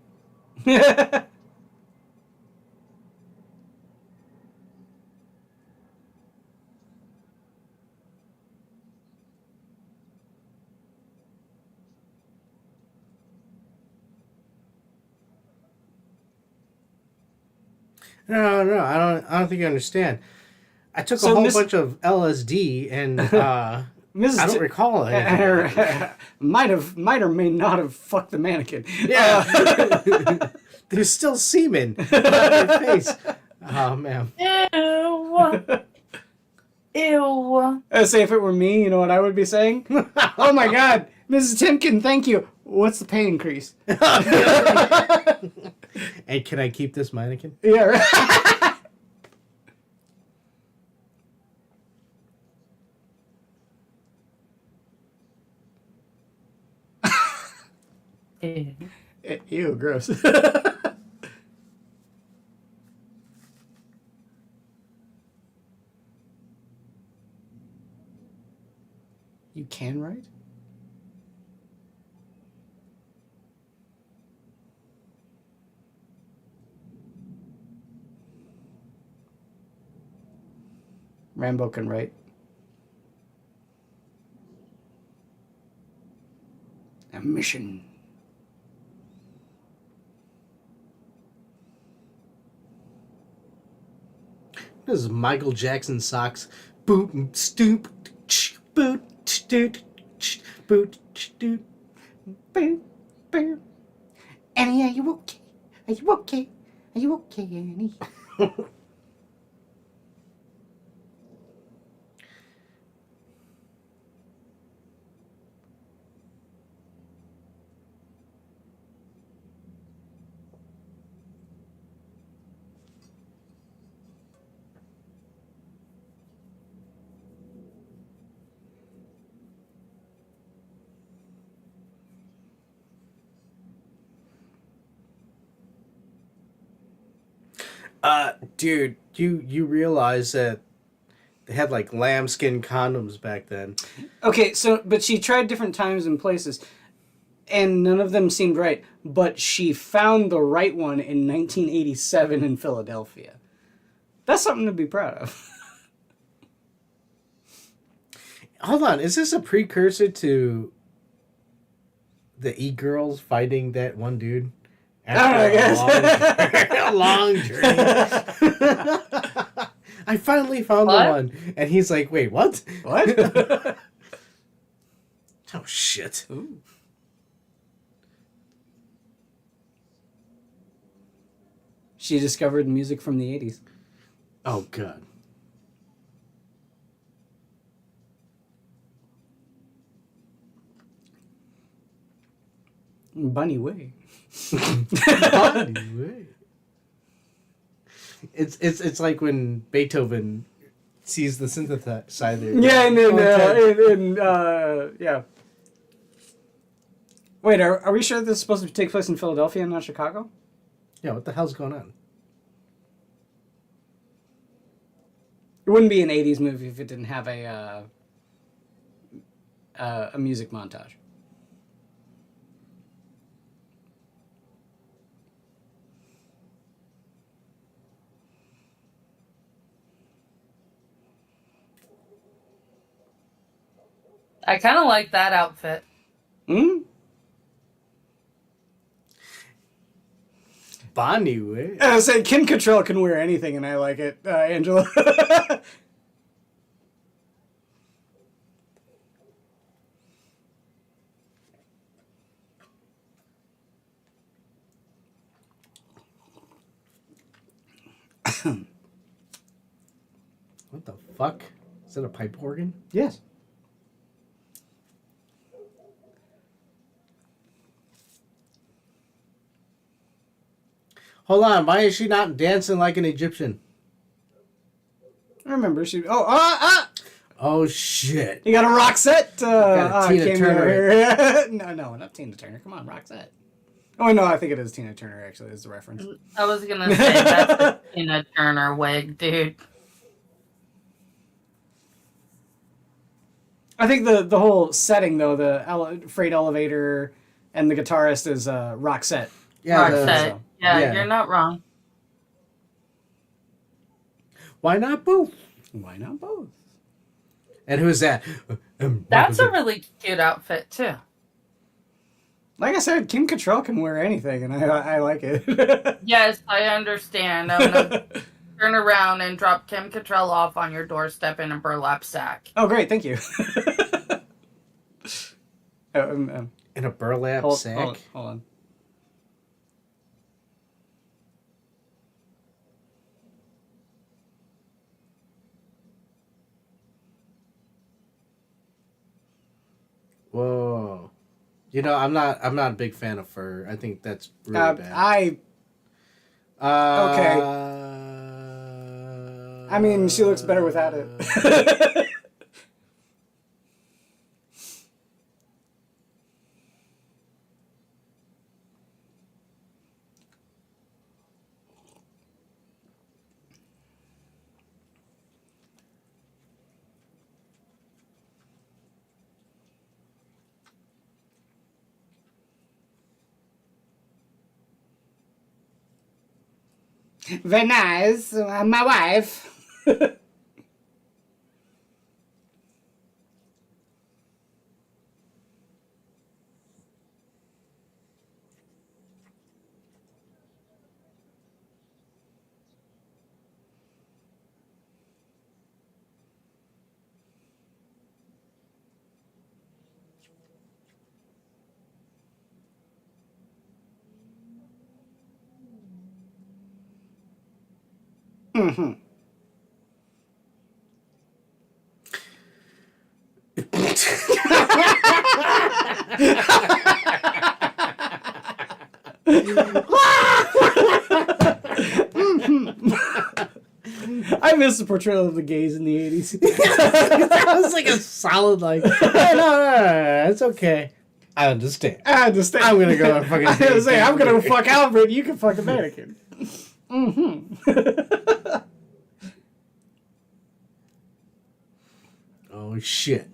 No, I don't think you understand. I took a So whole Miss- bunch of LSD and Mrs. I don't recall it. might or may not have fucked the mannequin. Yeah. There's still semen on your face. Oh, man. Ew. Ew. Say if it were me, you know what I would be saying? Oh my God, Mrs. Timken, thank you. What's the pay increase? And can I keep this mannequin? Yeah. Right. Ew. Ew, gross. You can write? Rambo can write. A mission. This is Michael Jackson socks. Boot, stoop, boot, doot, boot, doot. Boom, boom. Annie, are you okay? Are you okay? Are you okay, Annie? Dude, you realize that they had like lambskin condoms back then. Okay, but she tried different times and places, and none of them seemed right. But she found the right one in 1987 in Philadelphia. That's something to be proud of. Hold on, is this a precursor to the E-girls fighting that one dude? I guess. A long journey. I finally found the What? one. And he's like, wait, what? What? Oh, shit. Ooh. She discovered music from the 80s. Oh, God. BahneWeh. BahneWeh. It's like when Beethoven sees the synthesizer. Yeah, yeah. Wait, are we sure this is supposed to take place in Philadelphia and not Chicago? Yeah, what the hell's going on? It wouldn't be an 80s movie if it didn't have a music montage. I kind of like that outfit. Hmm? BahneWeh. I was saying Kim Cattrall can wear anything, and I like it, Angela. What the fuck? Is that a pipe organ? Yes. Hold on, why is she not dancing like an Egyptian? I remember she. Oh shit! You got a Roxette. got a Tina cameo Turner. here. no, not Tina Turner. Come on, Roxette. Oh no, I think it is Tina Turner. Actually, is the reference. I was gonna say that's a Tina Turner wig, dude. I think the whole setting though, the freight elevator and the guitarist is Roxette. Yeah, Roxette. Yeah, yeah. you're not wrong. Why not both? Why not both? And who's that? That's a really cute outfit too. Like I said, Kim Cattrall can wear anything, and I like it. Yes, I understand. I'm gonna turn around and drop Kim Cattrall off on your doorstep in a burlap sack. Oh, great, thank you. In a burlap sack. Hold on. Whoa. You know, I'm not a big fan of fur. I think that's really bad. Okay. I mean, she looks better without it. Very nice. My wife. Mm-hmm. I miss the portrayal of the gays in the 80s. That was like a solid, like, hey, no, it's okay. I understand. I'm gonna go and fucking. I was gonna say, I'm gonna fuck Albert. You can fuck the mannequin. Oh shit.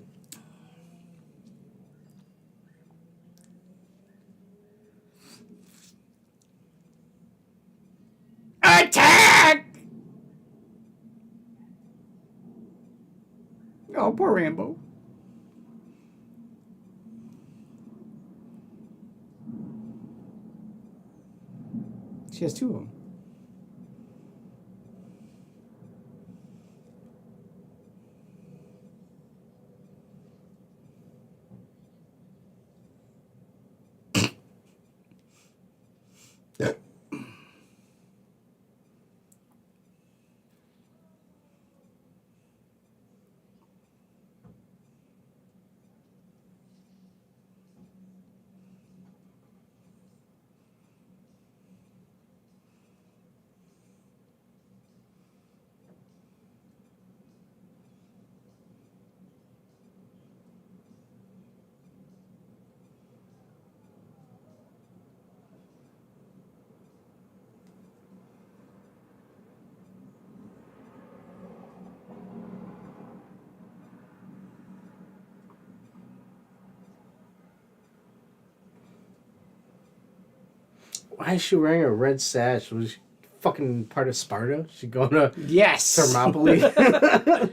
Attack! Oh, poor Rambo. She has two of them. Why is she wearing a red sash? Was she fucking part of Sparta? She going to Yes. Thermopylae?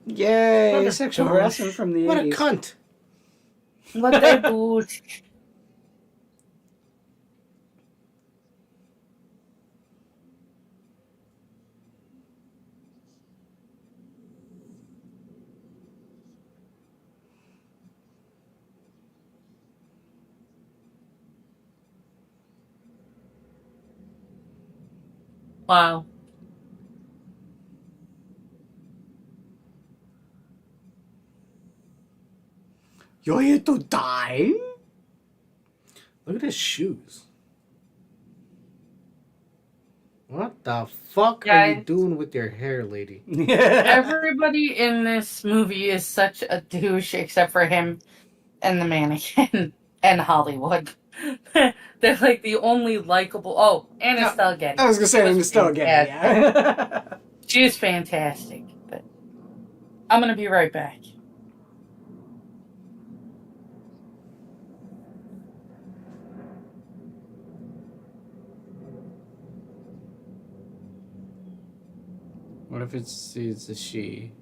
Yay! What a Sexual douche. harassment from the What a 80s. cunt. What they boosh. Wow. You're here to die? Look at his shoes. What the fuck are you Guys. doing with your hair, lady? Everybody in this movie is such a douche except for him and the mannequin and Hollywood. They're like the only likable. Oh, and Estelle Getty. I was gonna say She was Estelle Getty, fantastic. yeah. She's fantastic. But I'm gonna be right back. What if it's a she?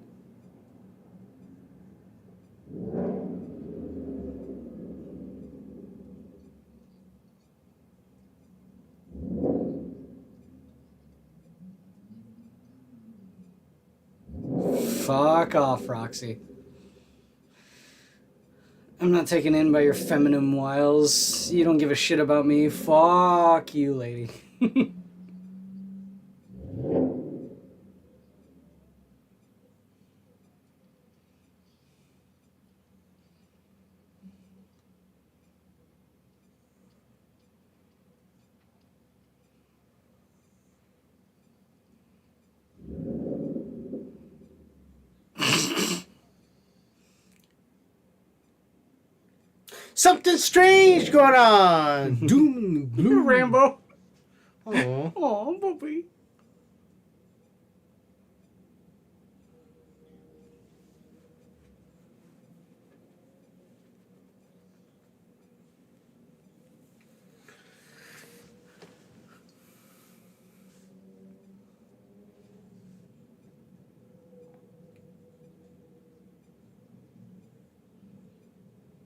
Fuck off, Roxy. I'm not taken in by your feminine wiles. You don't give a shit about me. Fuck you, lady. Something strange going on. Doom and gloom. Rambo. Oh. Oh, puppy.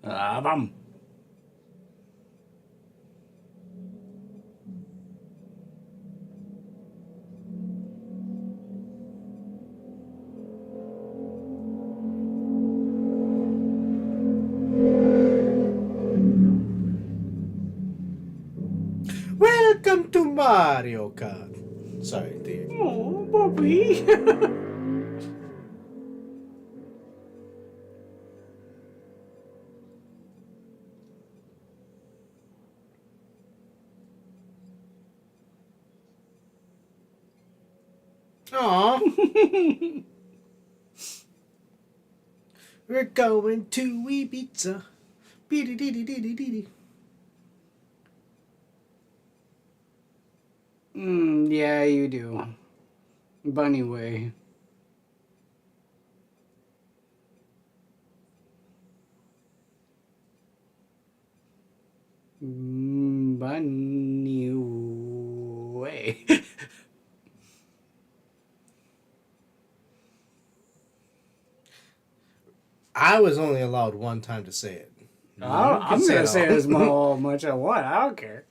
Bum. Welcome to Mario Kart. Sorry, dear. Oh, puppy. Aw. We're going to Ibiza. Beady-dee-dee-dee-dee-dee. Yeah, you do. BahneWeh. BahneWeh. I was only allowed one time to say it. I'm say gonna it say all. as much I want. I don't care.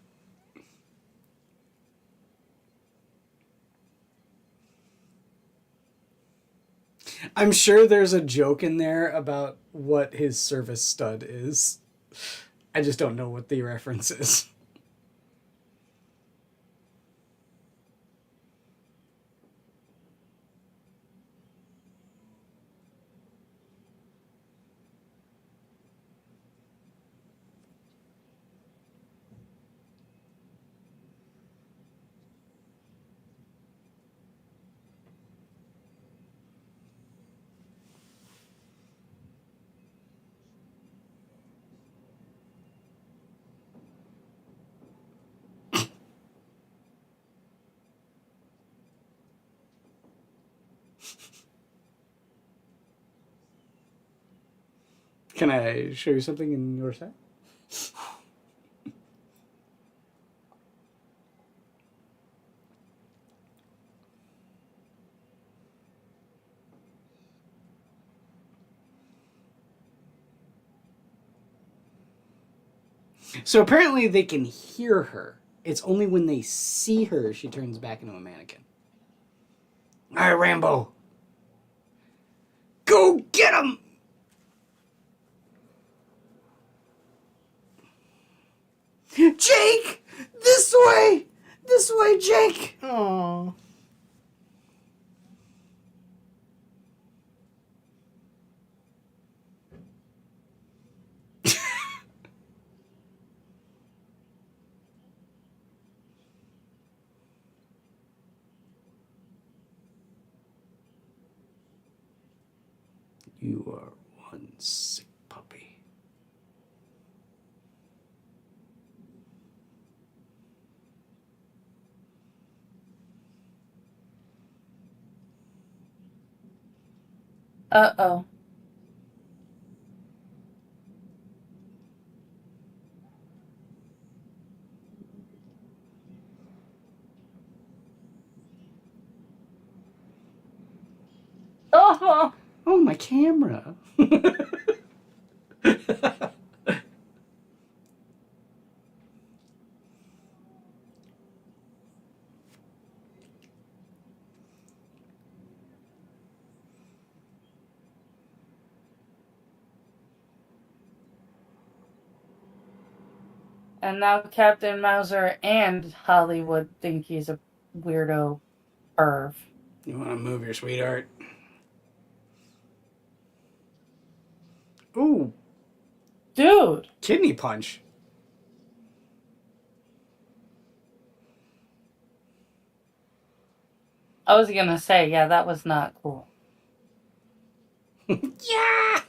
I'm sure there's a joke in there about what his service stud is. I just don't know what the reference is. Can I show you something in your set? So apparently they can hear her. It's only when they see her she turns back into a mannequin. All right, Rambo. Go get him! Jake! This way! This way, Jake! Oh. You are one sick puppy. Uh-oh. Oh, Oh, my camera. and now Captain Mauser and Hollywood think he's a weirdo perv. You want to move your sweetheart? Ooh, Dude, kidney punch. I was gonna say, yeah, that was not cool. Yeah!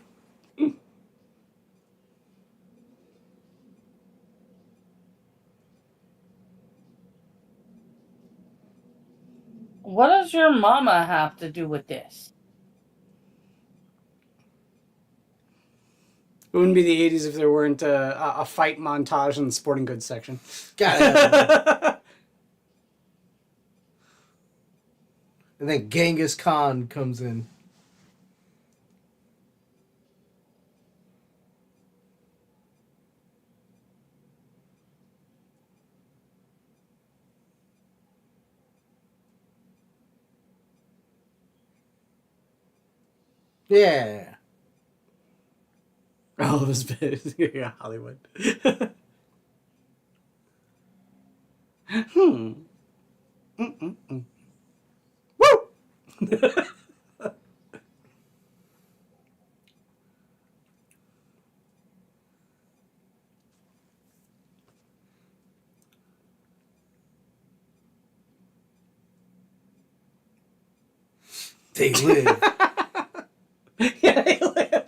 What does your mama have to do with this? It wouldn't be the 80s if there weren't a fight montage in the sporting goods section. Got it. And then Genghis Khan comes in. Yeah. Oh, this bit. Yeah, Hollywood. Mm-mm-mm. Woo! They live. Yeah, they live.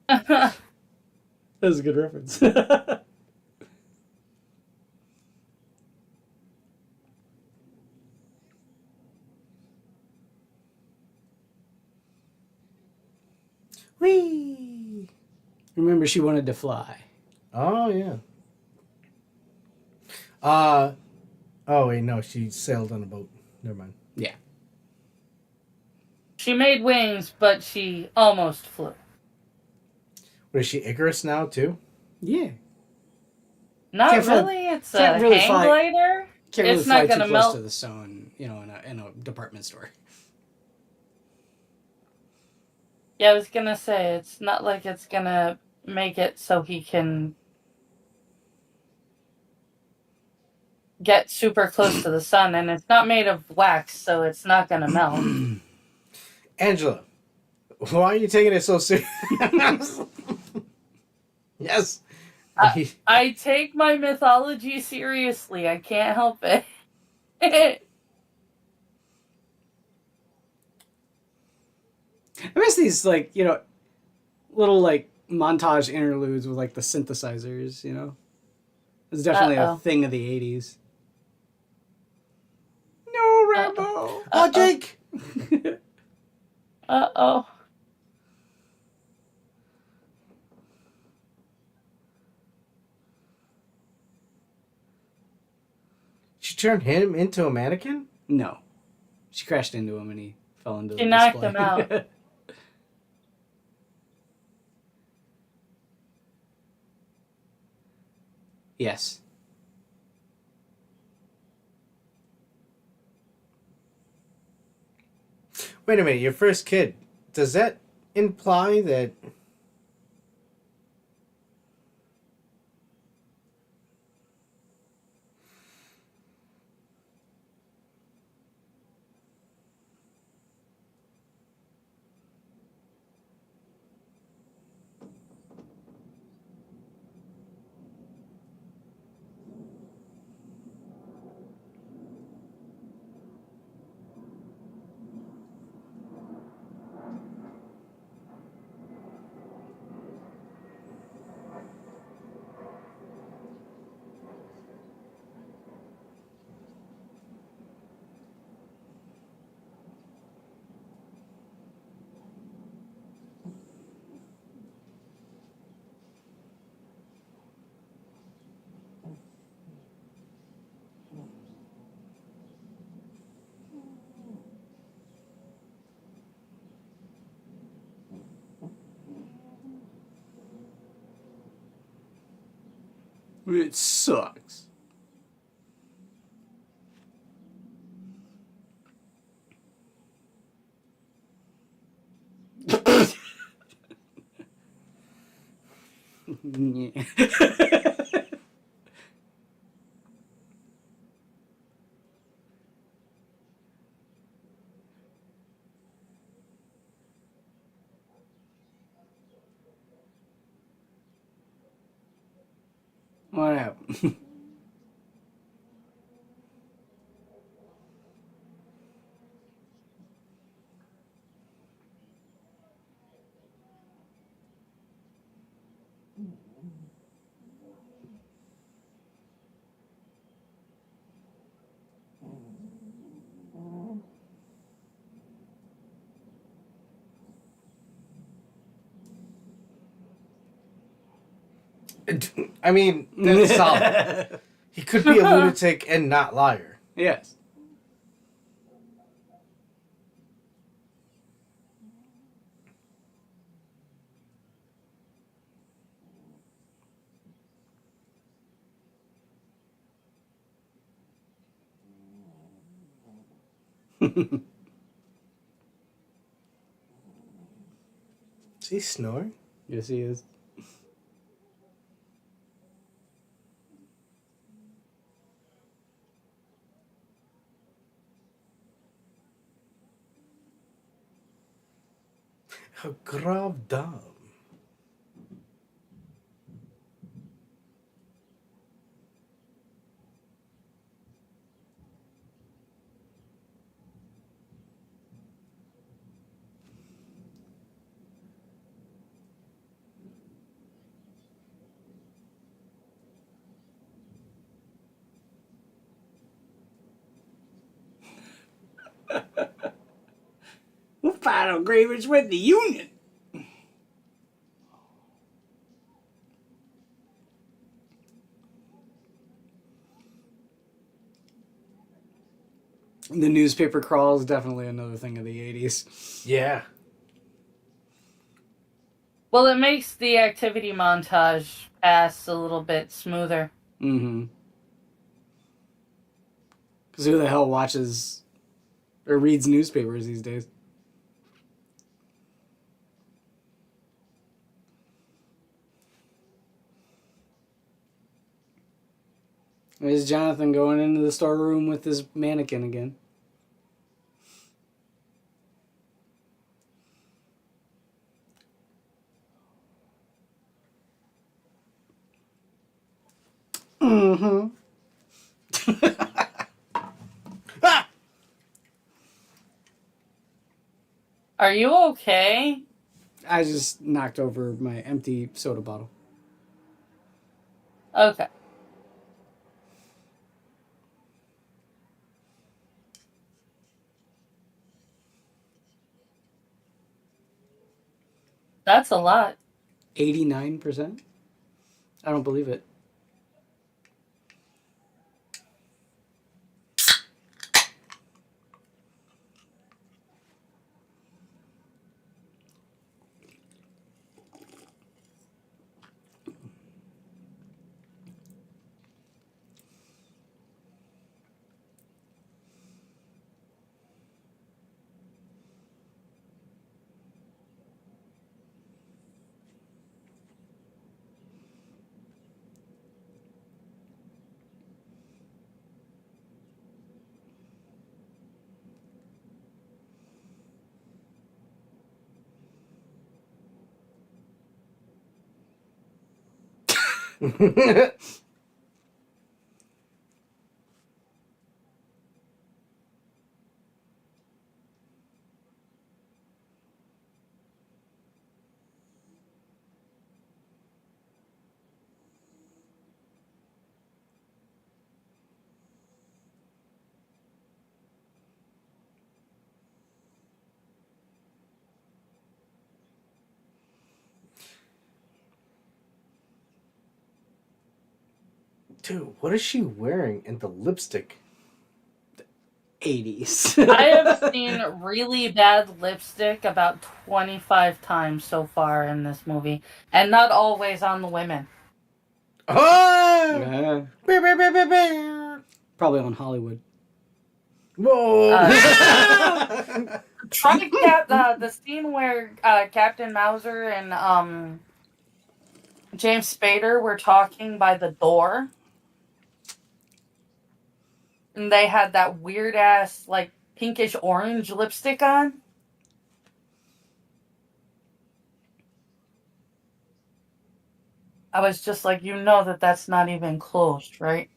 That was a good reference. Whee! Remember, she wanted to fly. Oh, yeah. Oh, wait, no, she sailed on a boat. Never mind. Yeah. She made wings, but she almost flew. What is she, Icarus now, too? Yeah. Not Can't fly- really. It's can't a really hang fly- glider. Can't really It's fly not too gonna close melt. to the sun, you know, in a department store. Yeah, I was gonna say it's not like it's gonna make it so he can get super close to the sun, and it's not made of wax, so it's not gonna melt. Angela, why are you taking it so serious? Yes. I take my mythology seriously. I can't help it. I miss these, like, you know, little, like, montage interludes with, like, the synthesizers, you know? It's definitely a Uh-oh. thing of the 80s. No, Rambo! Oh, Jake! Uh-oh. She turned him into a mannequin? No. She crashed into him and he fell into the She knocked display. him out. Yes. Wait a minute, your first kid. Does that imply that... It sucks. Yeah. What happened? I mean, that's solid. He could be a lunatic and not liar. Yes. Is he snoring? Yes, he is. A grave dame. We'll file grievance with the union. The newspaper crawl is definitely another thing of the 80s. Yeah. Well, it makes the activity montage pass a little bit smoother. Mm-hmm. Because who the hell watches or reads newspapers these days? There's Jonathan going into the storeroom with his mannequin again. Mm-hmm. Are you okay? I just knocked over my empty soda bottle. Okay. That's a lot. 89%? I don't believe it. Dude, what is she wearing in the lipstick? 80s. I have seen really bad lipstick about 25 times so far in this movie, and not always on the women. Oh! Yeah, Beep, beep, beep, beep, beep. probably on Hollywood. Whoa! Try to the scene where Captain Mauser and James Spader were talking by the door, and they had that weird ass like pinkish orange lipstick on. I was just like, you know that's not even closed, right?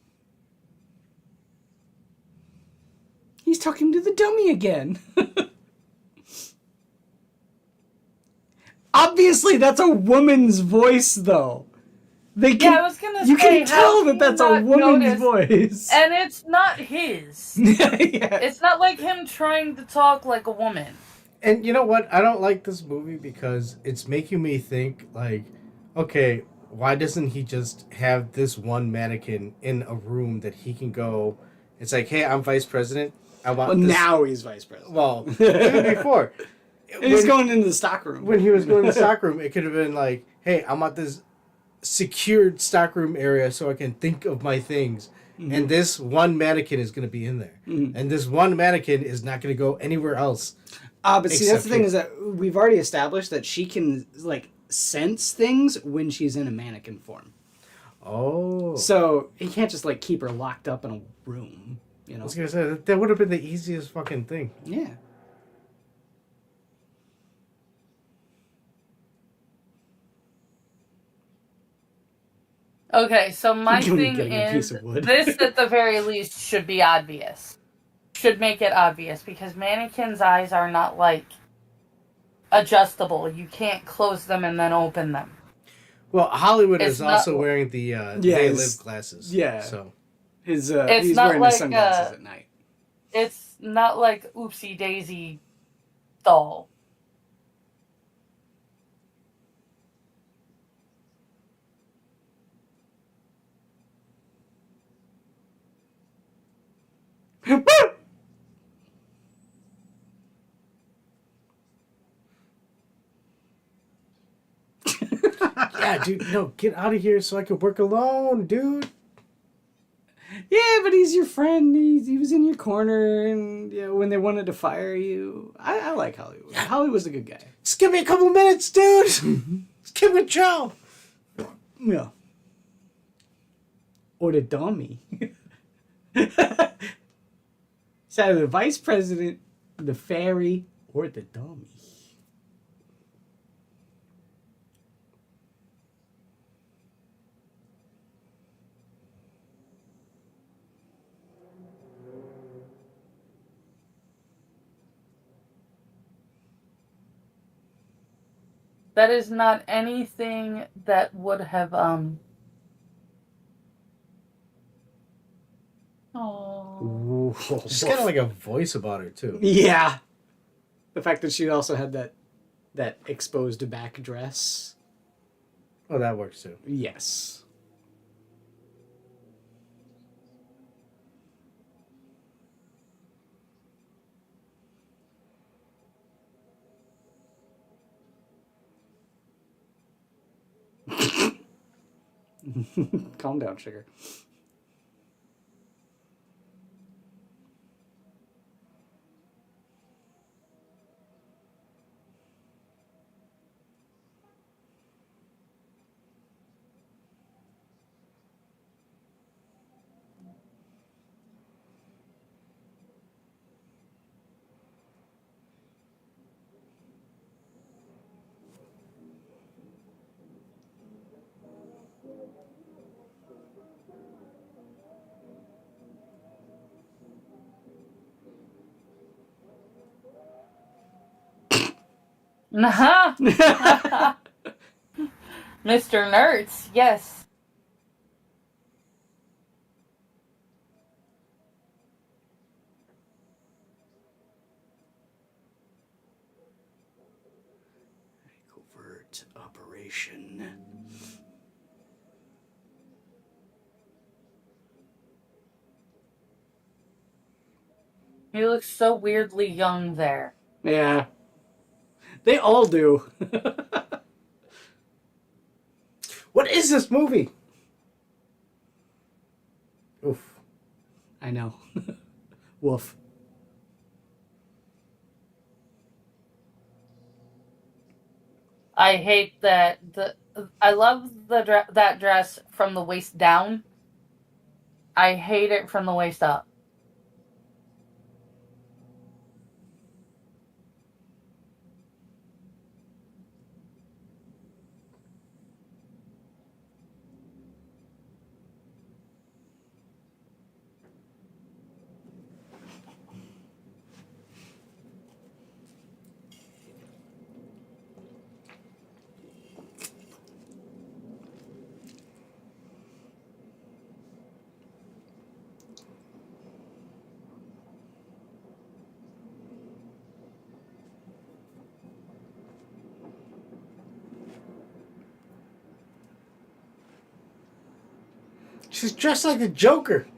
He's talking to the dummy again. Obviously, that's a woman's voice, though. They can, Yeah, I was gonna you say, can tell that that's a woman's voice. and it's not his. Yeah. It's not like him trying to talk like a woman. And you know what? I don't like this movie because it's making me think, like, okay, why doesn't he just have this one mannequin in a room that he can go? It's like, hey, I'm vice president. I want Well, this. now he's vice president. Well, even before. And he's going into the stockroom. When he was going to the stockroom, it could have been like, hey, I want this secured stockroom area so I can think of my things. Mm-hmm. And this one mannequin is going to be in there. Mm-hmm. And this one mannequin is not going to go anywhere else. But see, that's the thing, is that we've already established that she can, like, sense things when she's in a mannequin form. Oh. So he can't just, like, keep her locked up in a room, you know? I was going to say, that would have been the easiest fucking thing. Yeah. Okay, so my thing Getting a piece is, of wood. this at the very least should be obvious. Should make it obvious, because mannequins' eyes are not, like, adjustable. You can't close them and then open them. Well, Hollywood It's is not- also wearing the They Live glasses. yeah. So He's not wearing like, his sunglasses at night. It's not like Oopsie Daisy doll. yeah, dude, no, get out of here so I can work alone, dude. Yeah, but he's your friend. He was in your corner, and when they wanted to fire you, I like Hollywood. Hollywood's a good guy. Just give me a couple minutes, dude. Just give me a job. Yeah. Or the dummy. It's either the vice president, the fairy, or the dummy. That is not anything that would have, Oh. She's kind of like a voice about her, too. Yeah. The fact that she also had that exposed back dress. Oh, that works, too. Yes. Calm down, sugar. Nah. Mr. Nerds, yes. Covert operation. He looks so weirdly young there. Yeah. They all do. What is this movie? Oof. I know. Woof. I hate that I love that dress from the waist down. I hate it from the waist up. She's dressed like the Joker.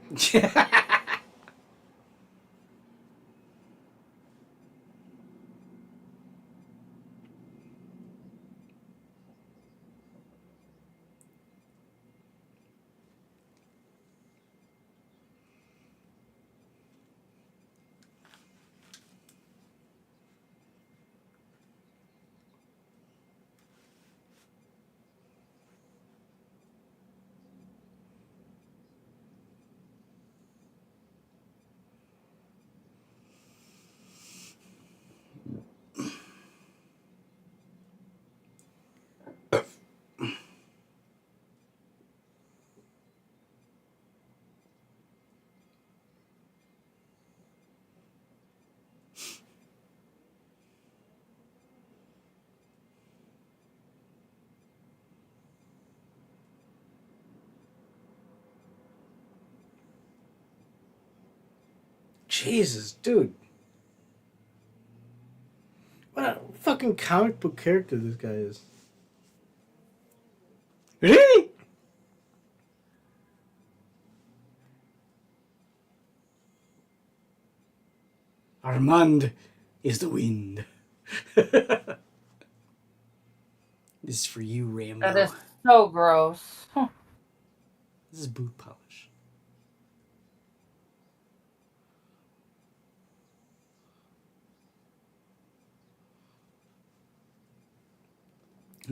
Jesus, dude. What a fucking comic book character this guy is. Really? Armand is the wind. This is for you, Rambo. That is so gross. This is boot polish.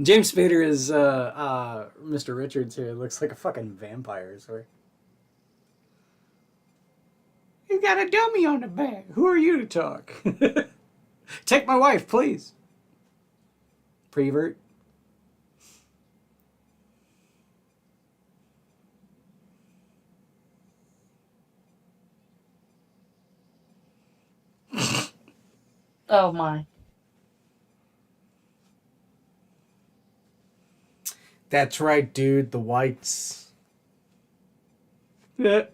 James Spader is Mr. Richards here. Looks like a fucking vampire. Sorry. You got a dummy on the back. Who are you to talk? Take my wife, please. Prevert. Oh my. That's right, dude. The whites. Yeah.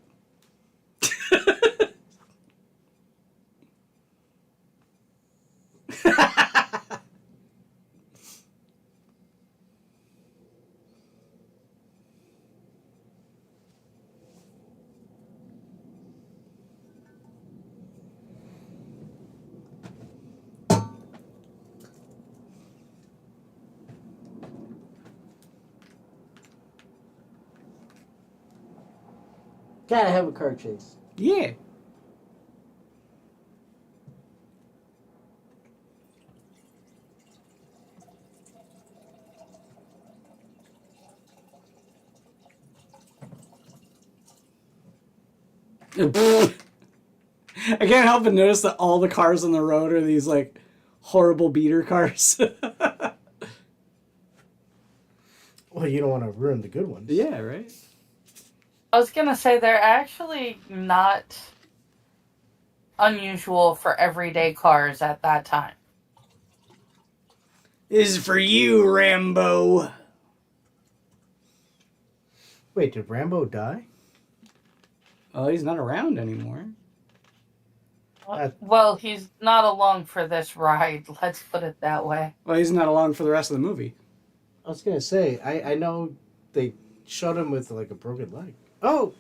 Gotta have a car chase. Yeah. I can't help but notice that all the cars on the road are these like horrible beater cars. Well, you don't want to ruin the good ones. Yeah, right? I was gonna say they're actually not unusual for everyday cars at that time. This is for you, Rambo. Wait, did Rambo die? Oh, he's not around anymore. Well, he's not along for this ride. Let's put it that way. Well, he's not along for the rest of the movie. I was gonna say, I know they showed him with like a broken leg. Oh!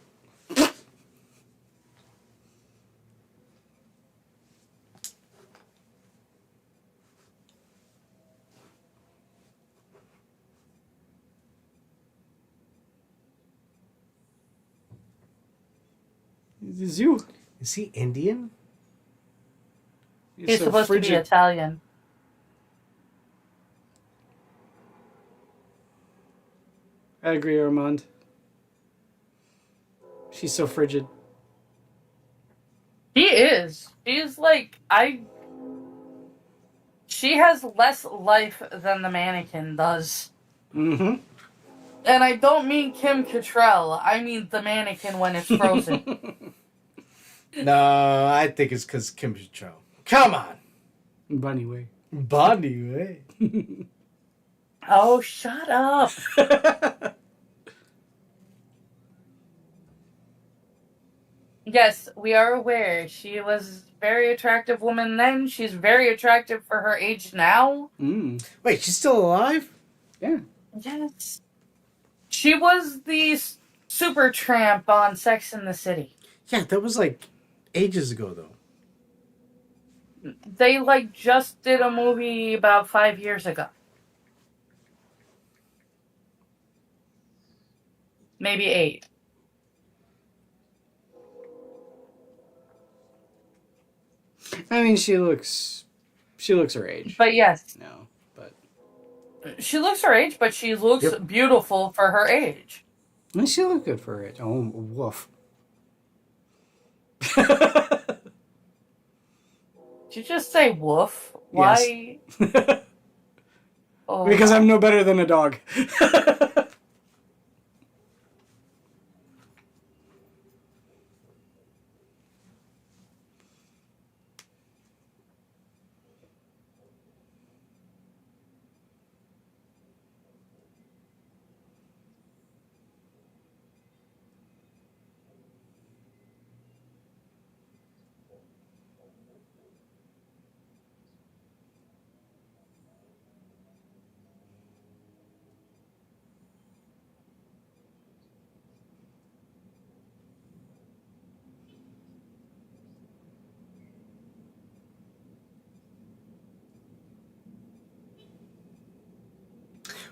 This is you. Is he Indian? He's so supposed to be frigid. Italian. I agree, Armand. She's so frigid. He is. She's like, she has less life than the mannequin does. Mm-hmm. And I don't mean Kim Cattrall. I mean the mannequin when it's frozen. No, I think it's because Kim Cattrall. Come on! BahneWeh. BahneWeh. Oh, shut up. Yes, we are aware. She was a very attractive woman then. She's very attractive for her age now. Mm. Wait, she's still alive? Yeah. Yes. She was the super tramp on Sex and the City. Yeah, that was like ages ago, though. They like just did a movie about 5 years ago. Maybe 8. I mean, she looks her age. But yes, No, but she looks her age, but she looks Yep. beautiful for her age. and she looked good for her age. Oh, woof. Did you just say woof? Why? Oh, Because I'm no better than a dog.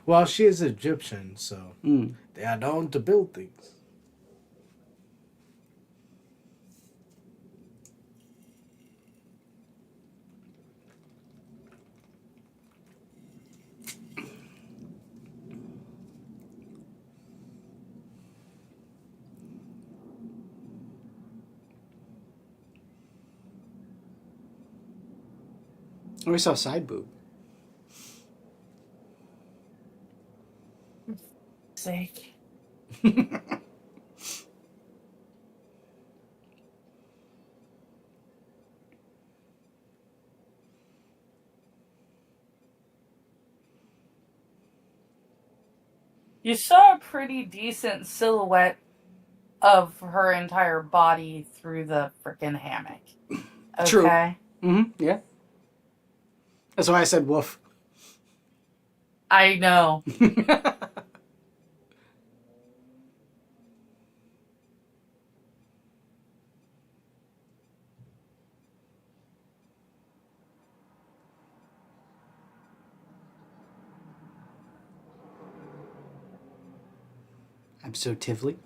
Well, she is Egyptian, so Mm. they are known to build things. Oh, we saw side boob. sake. You saw a pretty decent silhouette of her entire body through the freaking hammock. Okay? True. Mm-hmm. Yeah. That's why I said woof. I know. Absolutely.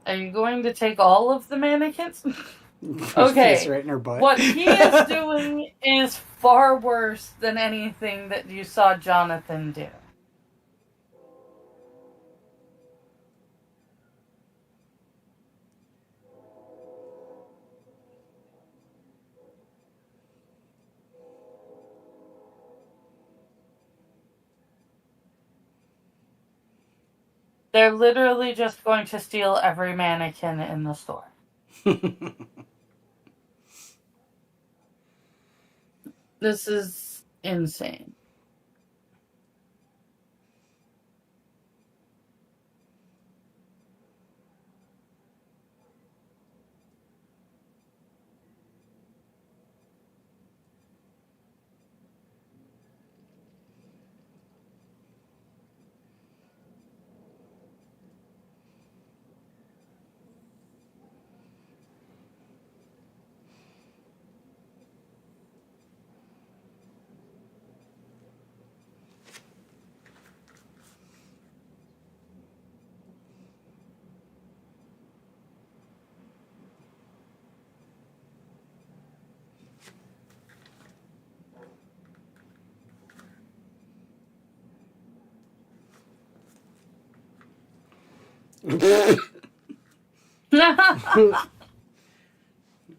Are you going to take all of the mannequins? Face Okay. right in her butt. What he is doing is far worse than anything that you saw Jonathan do. They're literally just going to steal every mannequin in the store. This is insane.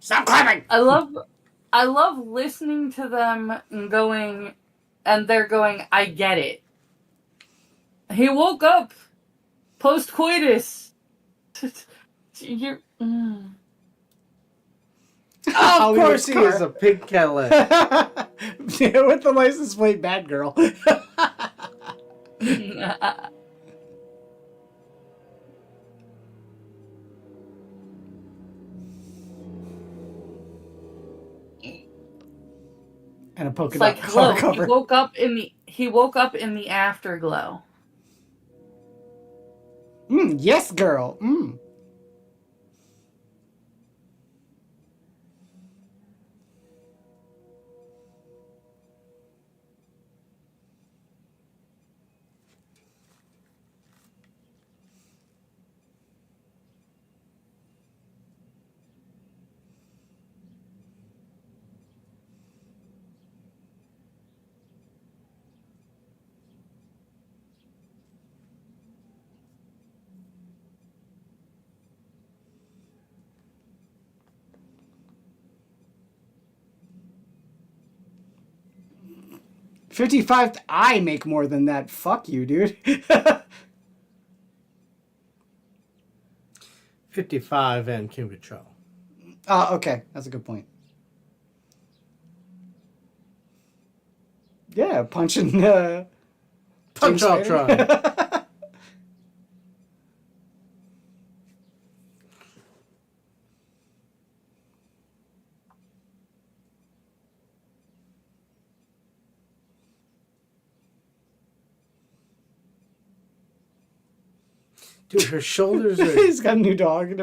Stop clapping! I love listening to them and they're going, I get it. He woke up post coitus. You're. Of course he is a pig Cadillac. Yeah, with the license plate bad girl. And a polka It's like, dot hello. car cover. He woke up in the afterglow. Yes, girl. 55. I make more than that. Fuck you, dude. 55 and Kim Cattrall. Okay. That's a good point. Yeah, punching. Punch James Ultron. Spader. Dude, her shoulders are. He's got a new dog.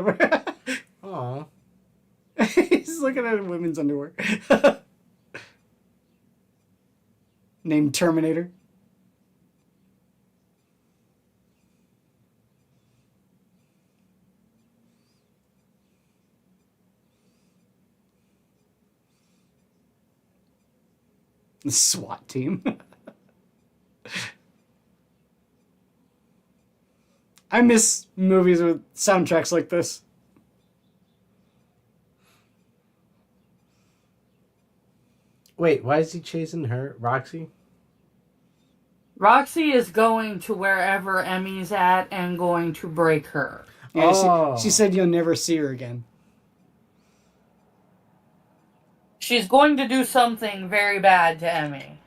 Aw. He's looking at women's underwear. Named Terminator. The SWAT team. I miss movies with soundtracks like this. Wait, why is he chasing her? Roxy? Roxy is going to wherever Emmy's at and going to break her. Yeah, Oh. she said you'll never see her again. She's going to do something very bad to Emmy.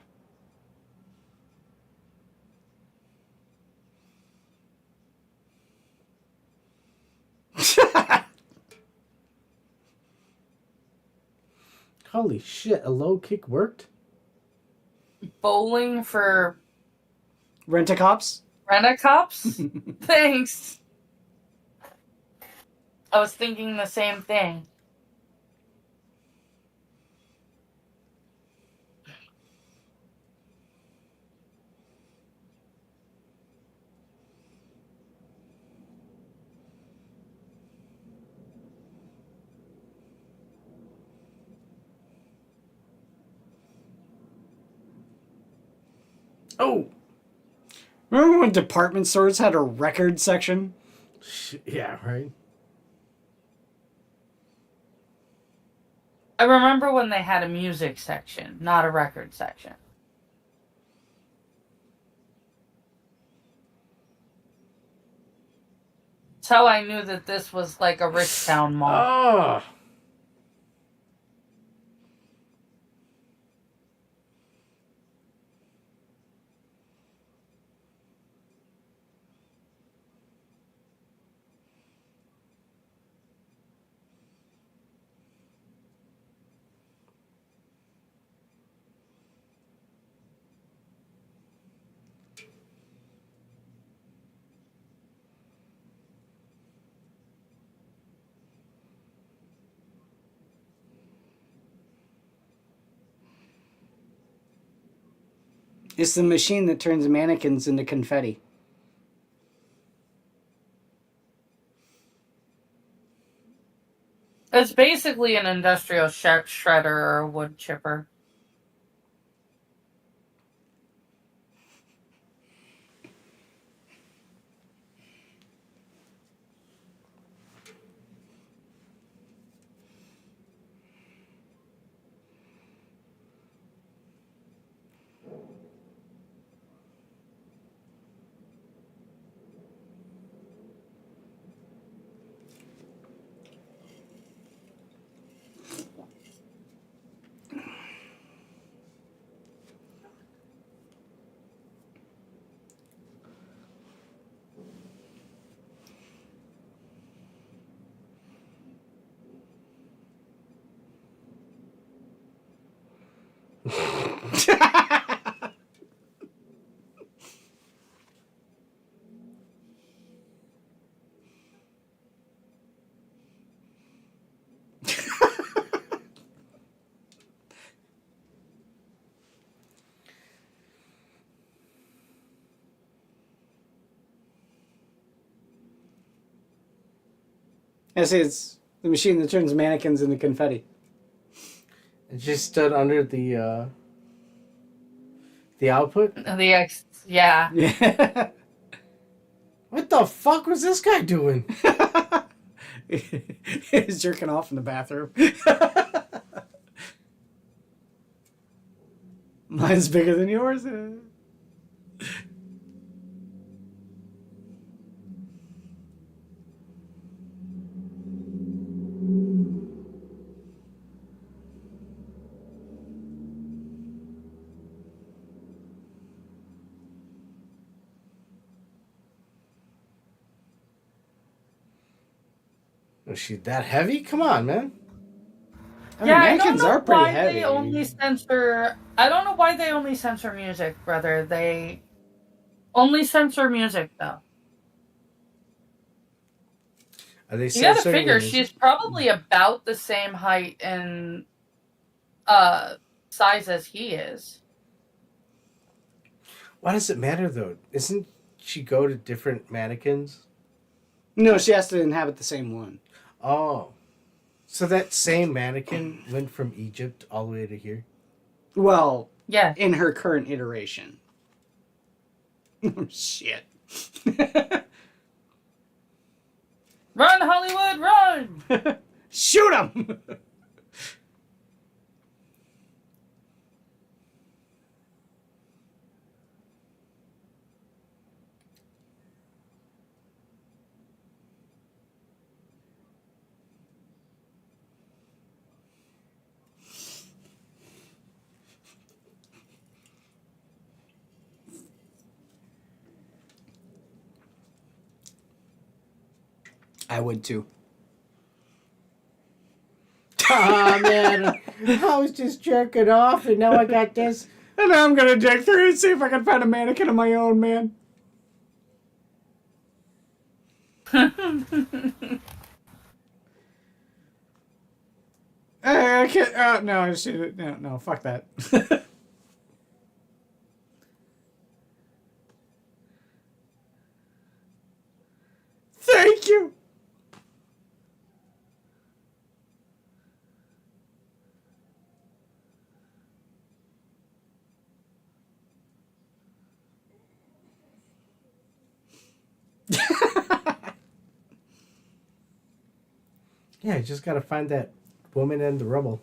Holy shit, a low kick worked? Bowling for Rent-a-cops? Rent-a-cops? Thanks. I was thinking the same thing. Oh! Remember when department stores had a record section? Yeah, right? I remember when they had a music section, not a record section. That's how I knew that this was like a rich town mall. Oh. It's the machine that turns mannequins into confetti. It's basically an industrial shredder or a wood chipper. I say it's the machine that turns mannequins into confetti. It just stood under the output. Yeah. Yeah. What the fuck was this guy doing? He's jerking off in the bathroom. Mine's bigger than yours. Was she that heavy? Come on, man. I mean, Yeah, I don't mannequins know are pretty why heavy. they only censor. I don't know why they only censor music, brother. They only censor music, though. Are they You gotta censoring the figure music? she's probably about the same height and size as he is. Why does it matter though? Isn't she go to different mannequins? No, she has to inhabit the same one. Oh. So that same mannequin went from Egypt all the way to here? Well, Yeah. in her current iteration. Oh, shit. Run, Hollywood, run! Shoot him! I would too. Oh man, I was just jerking off and now I got this. And now I'm gonna dig through and see if I can find a mannequin of my own, man. I can't. No, shit. No, fuck that. Thank you. Yeah, you just gotta find that woman in the rubble.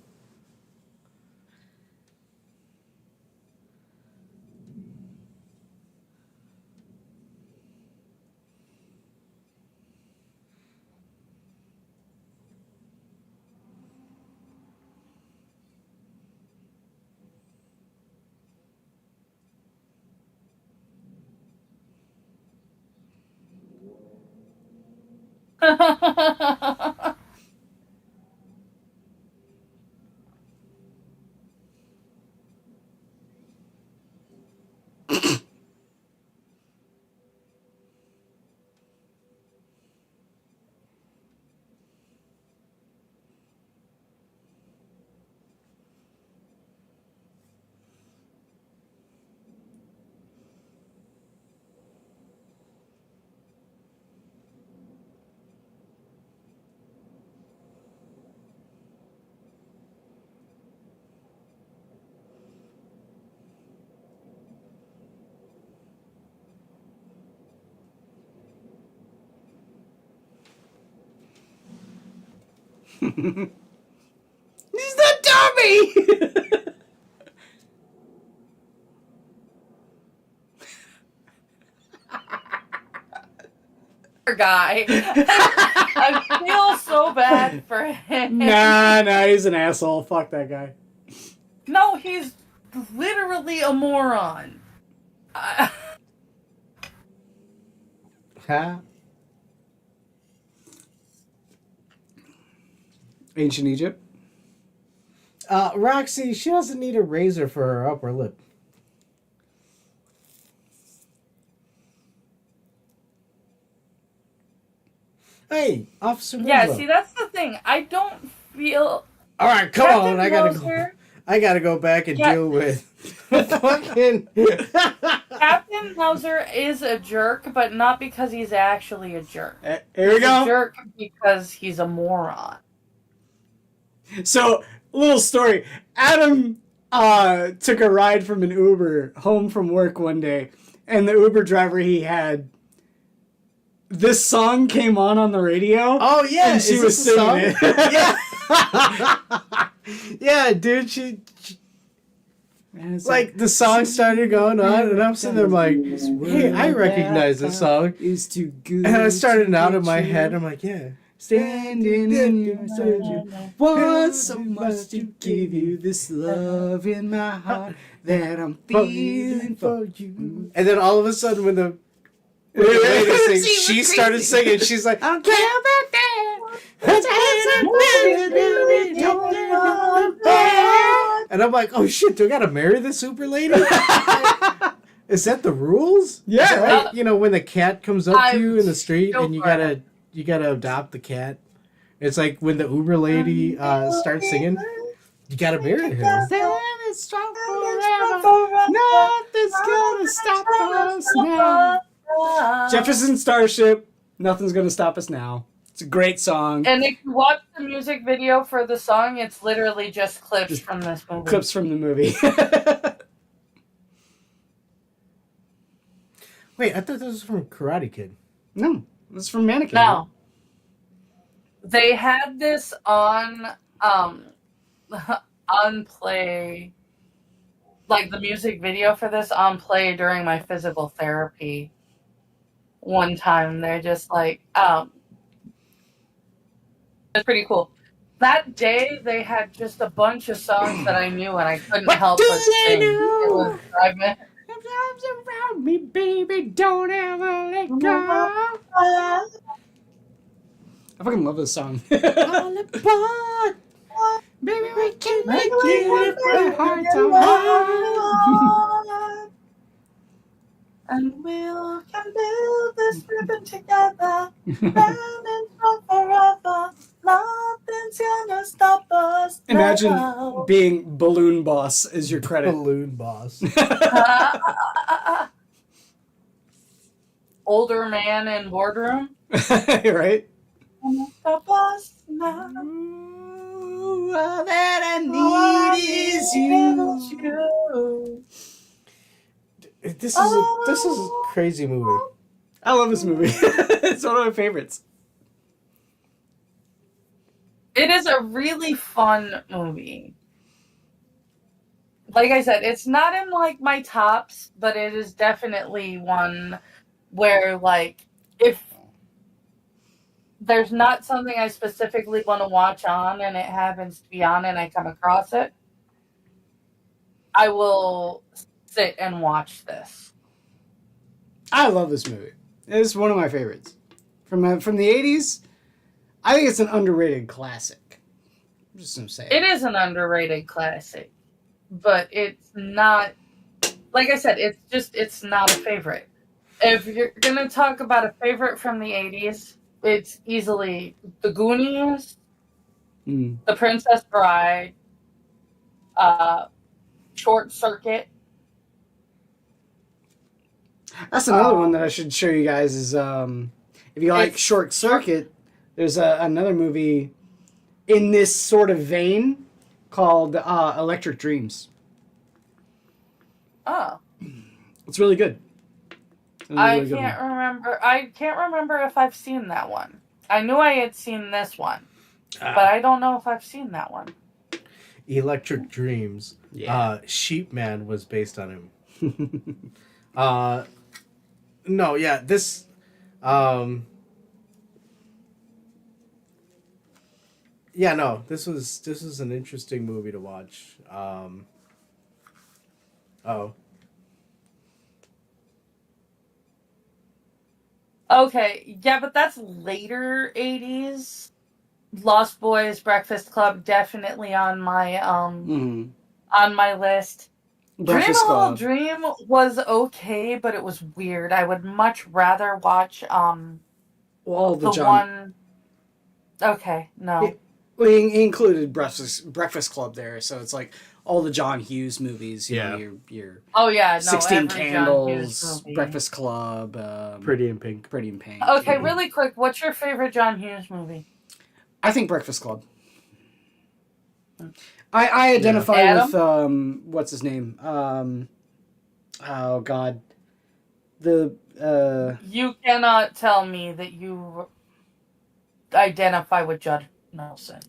He's the dummy! Guy. I feel so bad for him. Nah, he's an asshole. Fuck that guy. No, he's literally a moron. Huh? Ancient Egypt. Roxy, she doesn't need a razor for her upper lip. Hey, Officer Yeah, Winslow. see, that's the thing. I don't feel. All right, come Captain on. I gotta go. Mauser- I gotta go back and Yeah. deal with fucking. Captain Mauser is a jerk, but not because he's actually a jerk. Here we He's a go. jerk because he's a moron. So, little story. Adam took a ride from an Uber home from work one day, and the Uber driver he had, this song came on the radio. Oh yeah, and she is was this a singing song? it. Yeah. Yeah, dude. She like the song started going on, and I'm sitting there like, hey, I recognize this song. Is too good. And I started to out in get my you. head. I'm like, yeah. Standing in your surgery, want so much to give you this love in my heart that I'm feeling for you. And then all of a sudden, when the lady sings, she started singing. She's like, I don't care about that. And I'm like, oh shit, do I gotta marry this super lady? Is that the rules? Yeah. Is that like, you know, when the cat comes up to you in the street so and you glad. gotta adopt the cat. It's like when the Uber lady starts singing, you gotta marry her. Nothing's gonna stop us now. Jefferson Starship, nothing's gonna stop us now. It's a great song. And if you watch the music video for the song, it's literally just clips from this movie. Clips from the movie. Wait, I thought this was from Karate Kid. No, it's from Mannequin. No. They had this on on play, like the music video for this on play during my physical therapy one time. They're just like, it's pretty cool. That day they had just a bunch of songs that I knew and I couldn't help but sing. It was driving. Arms around me, baby, don't ever let go. I fucking love this song. All apart. Baby, we can make it from heart to heart. And we'll can build this ribbon together. And forever. Nothing's gonna stop us. Imagine now. being Balloon Boss as your credit. Balloon Boss. Older man in boardroom. Right? Stop us now. Ooh, all that I need is you. This is a crazy movie. I love this movie. It's one of my favorites. It is a really fun movie. Like I said, it's not in like my tops, but it is definitely one where like if there's not something I specifically want to watch on and it happens to be on and I come across it, I will sit and watch this. I love this movie. It's one of my favorites. From the 80s, I think it's an underrated classic. I'm just gonna say It is an underrated classic, but it's not. Like I said, it's not a favorite. If you're gonna talk about a favorite from the '80s, it's easily The Goonies, Mm. The Princess Bride, uh, Short Circuit. That's another one that I should show you guys. Is if you like It's- Short Circuit, there's another movie in this sort of vein called Electric Dreams. Oh, It's really good. It's a I really good can't one. remember. I can't remember if I've seen that one. I knew I had seen this one, but Ah, I don't know if I've seen that one. Electric Dreams. Yeah. Sheep Man was based on him. No, yeah, this. Yeah, no, this was an interesting movie to watch. Oh, Okay, yeah, but that's later '80s. Lost Boys, Breakfast Club, definitely Mm-hmm. on my list. Breakfast Dream a Little Club. Dream was okay, but it was weird. I would much rather watch Well, the John. one. Okay, no. He included Breakfast Club there, so it's like all the John Hughes movies. You know, Yeah. your Oh yeah, no. 16 every John Hughes Candles, movie. Breakfast Club, Pretty in Pink. Pretty in Pink. Okay, really quick, what's your favorite John Hughes movie? I think Breakfast Club. I identify Adam? with what's his name? Oh God, the You cannot tell me that you identify with Judd Nelson.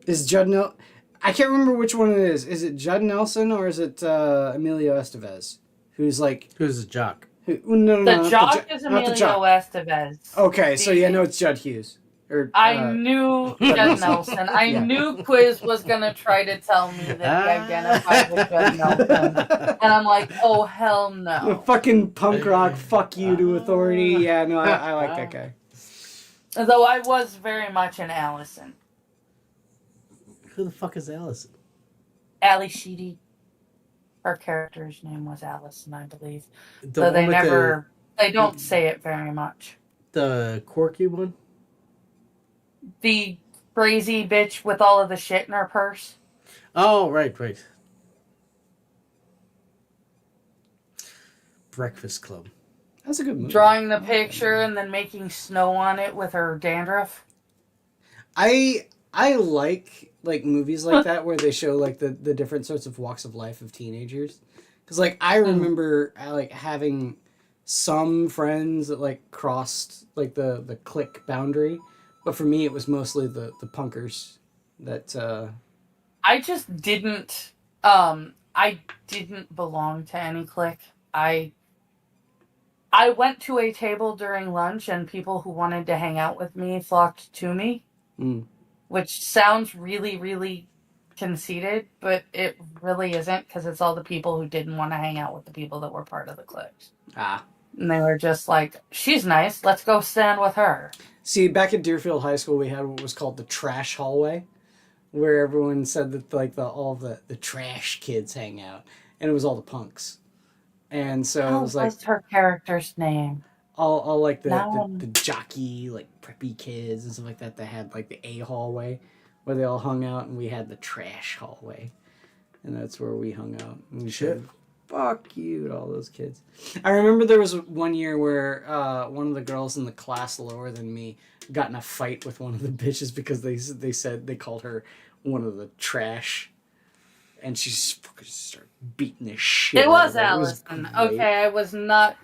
is Judd Nel. I can't remember which one it is. Is it Judd Nelson or is it Emilio Estevez? Who's like Who's the jock? no, The not jock the is not the Emilio jock. Estevez. Okay, so yeah, no, it's Judd Hughes. Or I knew Judd Nelson. I yeah. knew Quiz was gonna try to tell me that he identified with Judd Nelson. And I'm like, oh hell The no. fucking punk rock, fuck you to authority. Yeah, no, I like that guy. Though I was very much an Allison. Who the fuck is Allison? Ali Sheedy. Her character's name was Allison, I believe. The So one they with never they don't say it very much. the quirky one. The crazy bitch with all of the shit in her purse. Oh, right. Breakfast Club. That's a good movie. Drawing the picture and then making snow on it with her dandruff. I like movies like that where they show like the different sorts of walks of life of teenagers. Because like I remember like having some friends that like crossed like the clique boundary, but for me it was mostly the punkers that. I just didn't I didn't belong to any clique. I went to a table during lunch and people who wanted to hang out with me flocked to me. Mm. Which sounds really, really conceited, but it really isn't because it's all the people who didn't want to hang out with the people that were part of the cliques. Ah. And they were just like, she's nice, let's go stand with her. See, back at Deerfield High School, we had what was called the trash hallway, where everyone said that like all the trash kids hang out, and it was all the punks. And so it was like What's her character's name? all like No. the jockey like preppy kids and stuff like that. They had like the A hallway where they all hung out, and we had the trash hallway, and that's where we hung out. And we said, "Fuck you" to all those kids. I remember there was one year where one of the girls in the class lower than me got in a fight with one of the bitches because they said they called her one of the trash, and she just fucking started beating the shit. It was out of her. Allison. It was great. Okay, I was not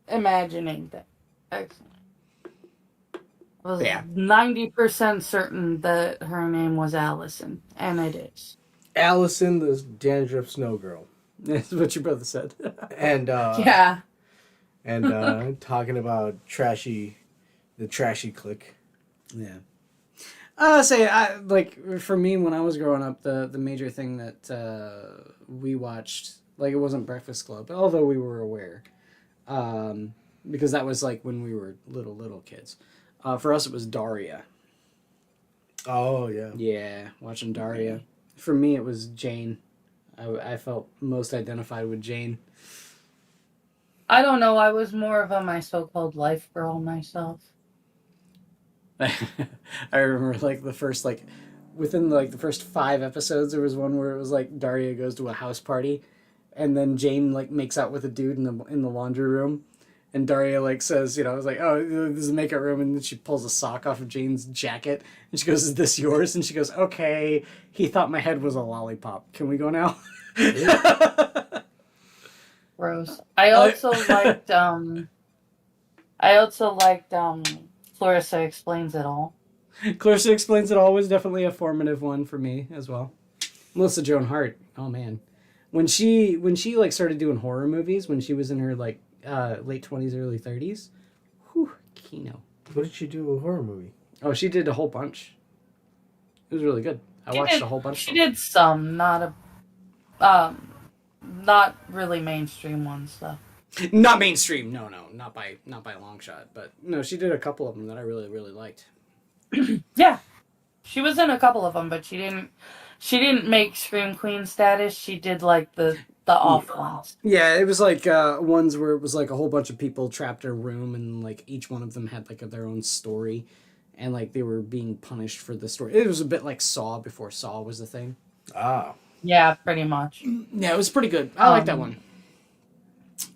imagining that. I was 90% certain that her name was Allison, and it is. Allison, the dandruff snow girl. That's what your brother said. And Yeah. and talking about the trashy clique. Yeah. Like for me when I was growing up, the major thing that we watched, like it wasn't Breakfast Club, although we were aware, because that was like when we were little kids. For us, it was Daria. Oh yeah. Yeah, watching Daria. For me, it was Jane. I felt most identified with Jane. I don't know. I was more of a my so-called life girl myself. I remember like the first like within like the first 5 episodes, there was one where it was like Daria goes to a house party, and then Jane like makes out with a dude in the laundry room, and Daria like says, you know, it's like, oh, this is a makeup room, and then she pulls a sock off of Jane's jacket, and she goes, is this yours? And she goes, okay. He thought my head was a lollipop. Can we go now? Gross. I also liked Clarissa Explains It All. Clarissa Explains It All was definitely a formative one for me as well. Melissa Joan Hart, oh man, when she like started doing horror movies when she was in her like late 20s, early 30s, whew, Kino. What did she do? A horror movie? Oh, she did a whole bunch. It was really good. I watched a whole bunch. She did some, not really mainstream ones though. Not mainstream, no, not by a long shot, but no, she did a couple of them that I really liked. Yeah, she was in a couple of them, but she didn't make Scream Queen status. She did like the off ones. Yeah, it was like ones where it was like a whole bunch of people trapped in a room, and like each one of them had like their own story, and like they were being punished for the story. It was a bit like Saw before Saw was the thing. Ah. Yeah, pretty much. Yeah, it was pretty good. I like that one.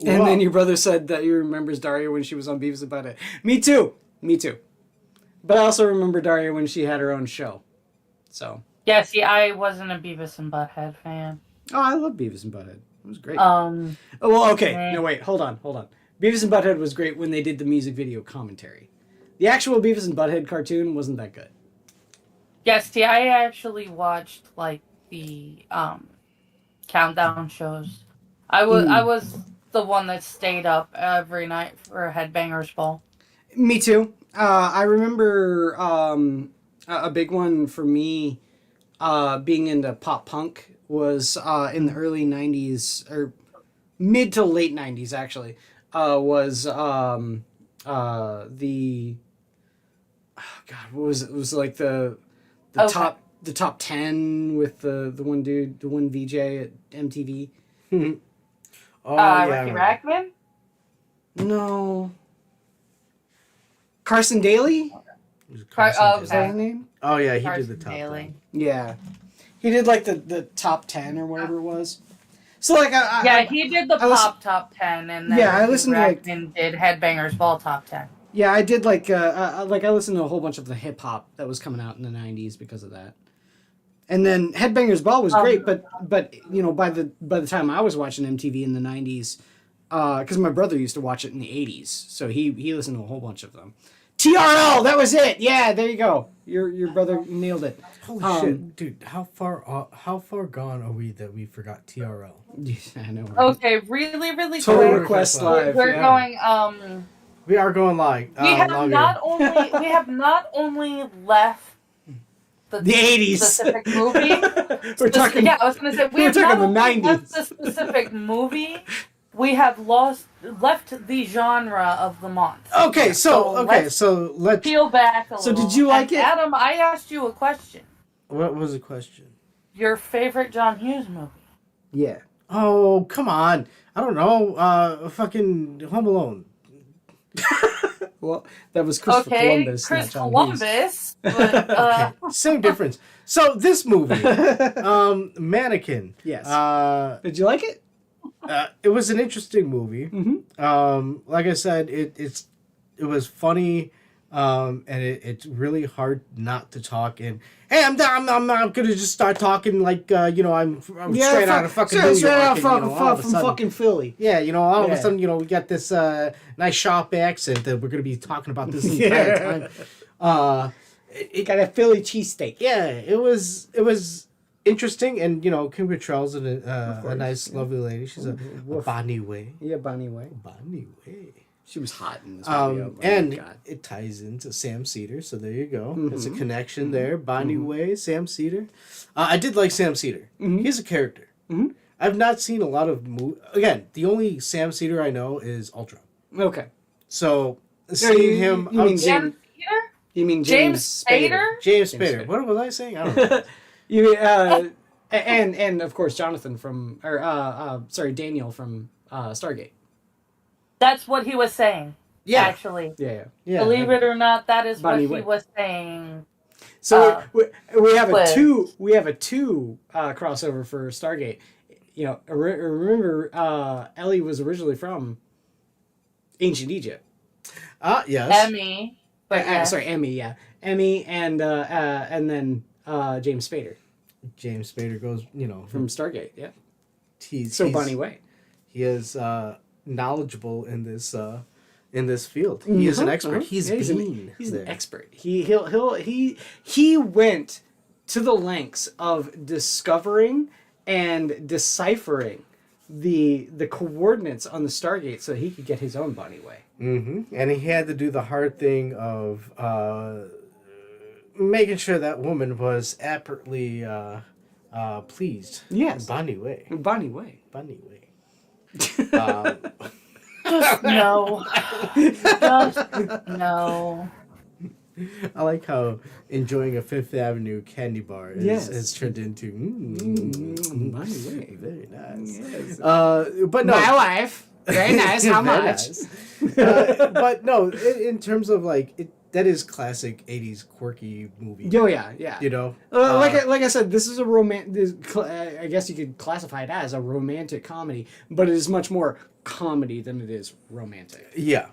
And then your brother said that he remembers Daria when she was on Beavis and Butthead. Me too. But I also remember Daria when she had her own show. So. Yeah, see, I wasn't a Beavis and Butthead fan. Oh, I love Beavis and Butthead. It was great. Oh, well, okay. No, wait. Hold on. Beavis and Butthead was great when they did the music video commentary. The actual Beavis and Butthead cartoon wasn't that good. Yes, see, I actually watched like the countdown shows. I was the one that stayed up every night for Headbangers Ball. Me too. I remember a big one for me being into pop punk was in the early 90s, or mid to late 90s actually, was the oh god, what was it? It was like the top 10 with the one dude, the one VJ at MTV. Ricky Rackman? No. Carson Daly? Was that his name? Oh yeah, he Carson did the top Daly. 10. Yeah. He did like the top 10 or whatever it was. So like he did the top 10, and then I listened to Rackman did Headbangers Ball top 10. Yeah, I did like I listened to a whole bunch of the hip hop that was coming out in the 90s because of that. And then Headbangers Ball was great, but you know, by the time I was watching MTV in the 90s, because my brother used to watch it in the 80s, so he listened to a whole bunch of them. TRL, that was it. Yeah, there you go. Your brother nailed it. Holy shit, dude! How far gone are we that we forgot TRL? I know. Right? Okay, really Total quick. Request Live. We're going. We are going live. We have not only left the 80s specific movie. We're talking. Yeah, I was going to say we're talking the 90s. Left the specific movie. We have left the genre of the month. Okay, so let's peel back a little. So did you like it? Adam, I asked you a question. What was the question? Your favorite John Hughes movie? Yeah. Oh, come on. I don't know. Fucking Home Alone. Well, that was Christopher Columbus. Chris not John Columbus. But, okay, same difference. So this movie, Mannequin. Yes. Did you like it? It was an interesting movie. Mm-hmm. Like I said, it was funny, and it's really hard not to talk. And hey, I'm not gonna just start talking like I'm straight out of fucking New York. Straight out from from fucking Philly. Yeah, all of a sudden, we got this nice sharp accent that we're gonna be talking about this entire time. It got a Philly cheesesteak. Yeah, it was interesting, and Kim Cattrall's a nice, lovely lady. She's a BahneWeh. Yeah, BahneWeh. BahneWeh. She was hot in this video. And it ties into Sam Cedar, so there you go. Mm-hmm. There's a connection there. BahneWeh, Sam Cedar. I did like Sam Cedar. Mm-hmm. He's a character. Mm-hmm. I've not seen a lot of Again, the only Sam Cedar I know is Ultra. Okay. So seeing him, Sam Cedar? You mean James Spader? James James Spader. Spader. What was I saying? I don't know. You mean, and of course Jonathan from, Daniel from Stargate. That's what he was saying. Yeah. Actually. Yeah. Yeah. Believe it or not, that is what BahneWeh. he was saying. So we have a Quiz. two crossover for Stargate. You know, remember Ellie was originally from ancient Egypt. Yes. Emmy. But yeah. Sorry, Emmy. Yeah, Emmy, and then James Spader James Spader goes, from Stargate. Yeah. he's BahneWeh. he is knowledgeable in this field. He is an expert. He's he's been an there. expert. He went to the lengths of discovering and deciphering the coordinates on the Stargate so he could get his own BahneWeh. Mm-hmm. And he had to do the hard thing of making sure that woman was aptly pleased. Yes. BahneWeh. BahneWeh. BahneWeh. Just no. Just no. I like how enjoying a Fifth Avenue candy bar has turned into BahneWeh. very nice. Yes. But no, My wife. Very nice. How Very much? nice. But no, in terms of like that is classic '80s quirky movie. Oh yeah. You know, Like I said, this is a I guess you could classify it as a romantic comedy, but it is much more comedy than it is romantic. yeah.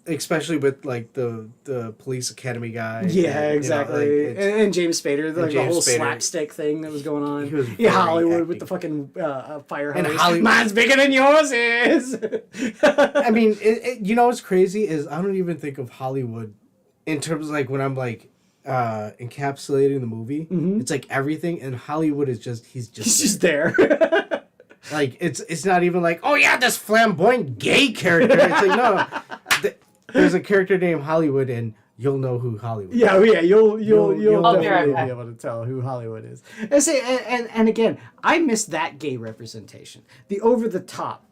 Especially with like the police academy guy. Yeah, and, exactly. And James Spader, the James whole Spader. slapstick thing that was going on. He was Yeah, very Hollywood acting. with the fucking fire And hose. Hollywood- Mine's bigger than yours is. I mean, what's crazy is I don't even think of Hollywood in terms of like when I'm like encapsulating the movie. Mm-hmm. It's like everything, and Hollywood is he's He's there. just there. Like it's not even like, oh yeah, this flamboyant gay character. It's like no, there's a character named Hollywood, and you'll know who Hollywood. Yeah, you'll I'll be right definitely back. be able to tell who Hollywood is. And again, I miss that gay representation, the over the top.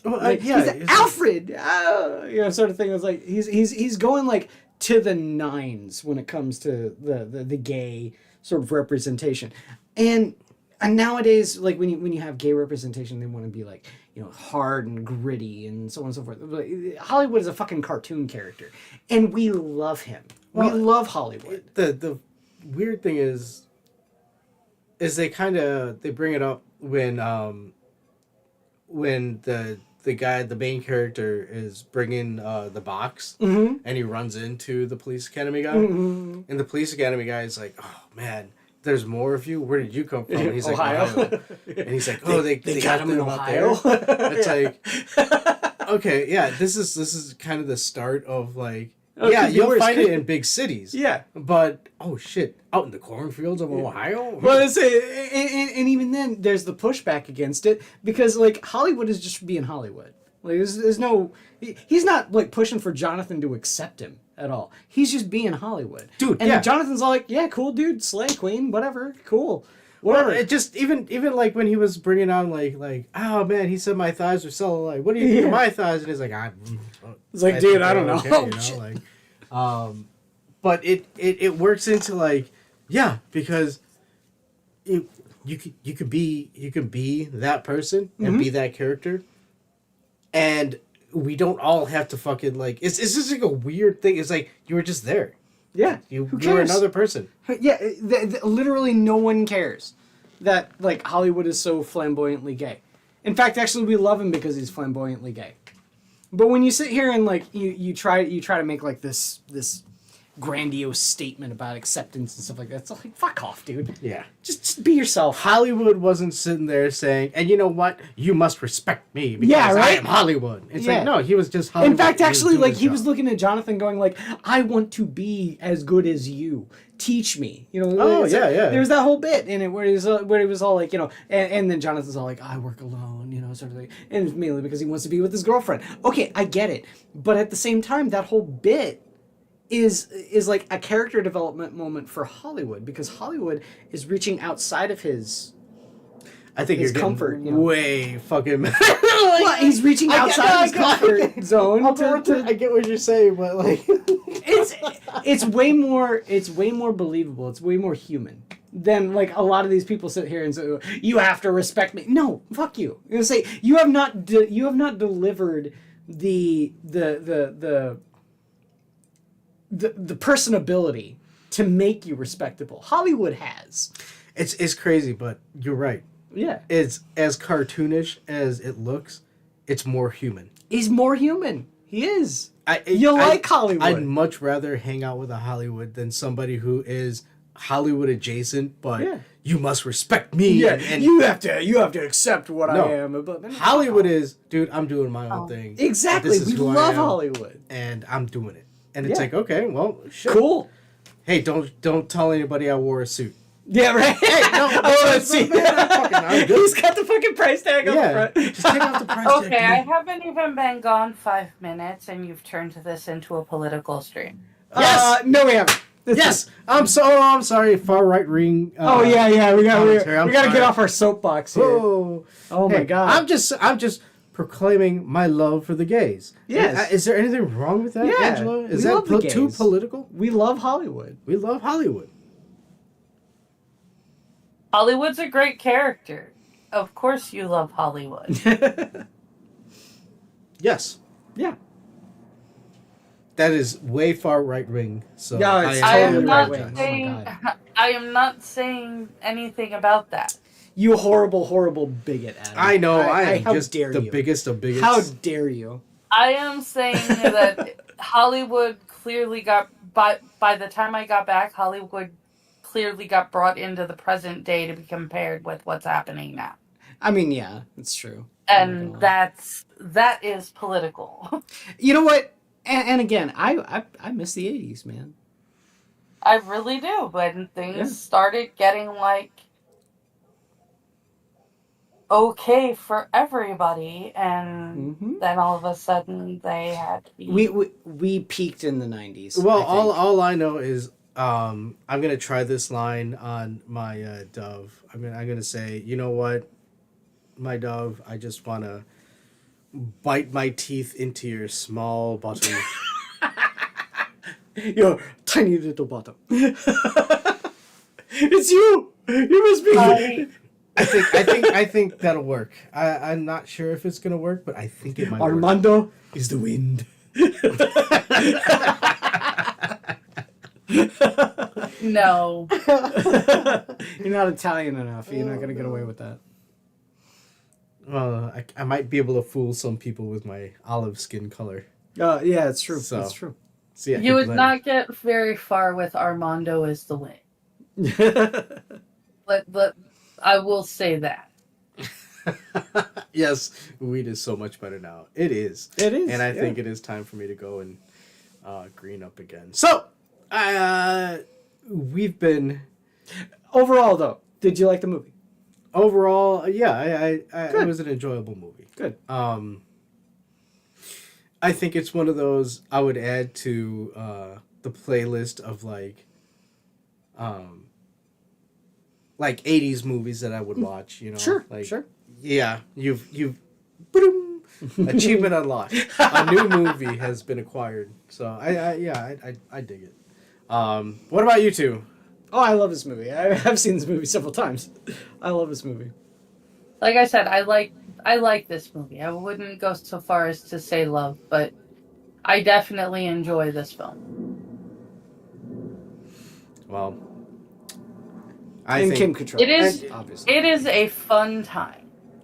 Well, Like, yeah, he's Alfred, sort of thing. It's like he's going like to the nines when it comes to the gay sort of representation, and nowadays, like when you have gay representation, they want to be like hard and gritty and so on and so forth. But Hollywood is a fucking cartoon character, and we love him. We love Hollywood. The weird thing is they bring it up when the guy, the main character, is bringing the box, Mm-hmm. and he runs into the police academy guy, Mm-hmm. and the police academy guy is like, "Oh man, there's more of you. Where did you come from?" And he's Ohio. like, "Ohio," and he's like, "Oh, they got him in them out Ohio. there." It's like, okay, yeah, this is kind of the start of like, it yeah, could be you'll worse. find it in big cities, Yeah. but oh shit, out in the cornfields of Ohio. Well, and even then, there's the pushback against it because like Hollywood is just being Hollywood. Like there's no, he's not like pushing for Jonathan to accept him at all. He's just being Hollywood, Dude, And yeah. Jonathan's all like, yeah, cool, dude, slay queen, whatever, cool, whatever. Well, it just even like when he was bringing on like oh man, he said my thighs are so like, what do you think of my thighs? And he's like, It's like, dude, I don't know. okay, you know, like, but it works into like, yeah, because you can be that person and be that character, and we don't all have to fucking like it's just like a weird thing. It's like you were just there. Yeah, You who were cares? another person. Yeah, literally no one cares that like Hollywood is so flamboyantly gay. In fact, actually, we love him because he's flamboyantly gay. But when you sit here and like you try to make like this grandiose statement about acceptance and stuff like that, it's like fuck off, dude. Yeah. Just be yourself. Hollywood wasn't sitting there saying, and you know what? You must respect me because Yeah, right? I am Hollywood. It's Yeah. like, no, he was just Hollywood. In fact, actually, doing like his he job. was looking at Jonathan, going like, "I want to be as good as you. Teach me." Oh, it's yeah, like- yeah. There was that whole bit in it where he was all like, and then Jonathan's all like, "I work alone," sort of thing, and it's mainly because he wants to be with his girlfriend. Okay, I get it, but at the same time, that whole bit is like a character development moment for Hollywood because Hollywood is reaching outside of his I think his you're getting comfort, you know. way fucking. What? He's reaching outside his comfort zone. I get what you're saying, but like, It's way more believable. It's way more human than like a lot of these people sit here and say, "You have to respect me." No, fuck you. You know, say you have not delivered the personability to make you respectable. Hollywood has. it's crazy, but you're right. Yeah, It's as cartoonish as it looks. It's more human. he's more human. He is. I like Hollywood. I'd much rather hang out with a Hollywood than somebody who is Hollywood adjacent, but Yeah. you must respect me. Yeah, and you have to accept what No. I am. But Hollywood is, dude, I'm doing my own thing. exactly. This is We who I love am, Hollywood. and I'm doing it. And it's Yeah. like, okay, well, shit. Cool. Hey, don't tell anybody I wore a suit. Yeah, right. Let's see. I'm good. He's got the fucking price tag on the Yeah, front. just take off the price tag. Okay, I haven't even been gone 5 minutes, and you've turned this into a political stream. Yes! No, we haven't. Yes, I'm sorry, far right ring. Oh yeah. We got commentary. I'm to get sorry. off our soapbox here. Oh, Oh my Hey, god. I'm just proclaiming my love for the gays. Yes. Is there anything wrong with that, Yeah, Angela? Is we that love the too gays. political? We love Hollywood. We love Hollywood. Hollywood's a great character. Of course you love Hollywood. Yes, Yeah. that is way far right wing. So No, it's I totally am not right-wing. Oh my saying God. I am not saying anything about that. You horrible bigot, Adam. I know I am how just dare the you. biggest of bigots. How dare you? I am saying that Hollywood clearly got by the time I got back, Hollywood clearly got brought into the present day to be compared with what's happening now. I mean, yeah, it's true. And that is political. You know what? And again, I miss the 80s, man. I really do. When things Yeah. started getting like okay for everybody, and then all of a sudden they had to be. We peaked in the 90s. Well, I think. all I know is I'm gonna try this line on my dove. I'm gonna say, you know what, my dove, I just wanna bite my teeth into your small bottom. Your tiny little bottom. It's you. You must be. I think that'll work. I'm not sure if it's gonna work, but I think it might work. Armando is the wind. No. You're not Italian enough. You're not gonna get away with that. Well, I might be able to fool some people with my olive skin color. Yeah, it's true. So- It's true. See, I You would think not get very far with Armando is the wind. But I will say that. Yes, weed is so much better now. It is. It is, And I yeah. think it is time for me to go and green up again. So, we've been Overall, though, did you like the movie? overall, yeah, it Good. was an enjoyable movie. Good. I think it's one of those I would add to the playlist of like 80s movies that I would watch, you know. Sure. Like, Sure. Yeah, you've boom, achievement unlocked. A new movie has been acquired. So I dig it. What about you two? Oh, I love this movie. I've seen this movie several times. I love this movie. Like I said, I like this movie. I wouldn't go so far as to say love, but I definitely enjoy this film. Well, And Kim Cattrall. It is- obviously. It is a fun time.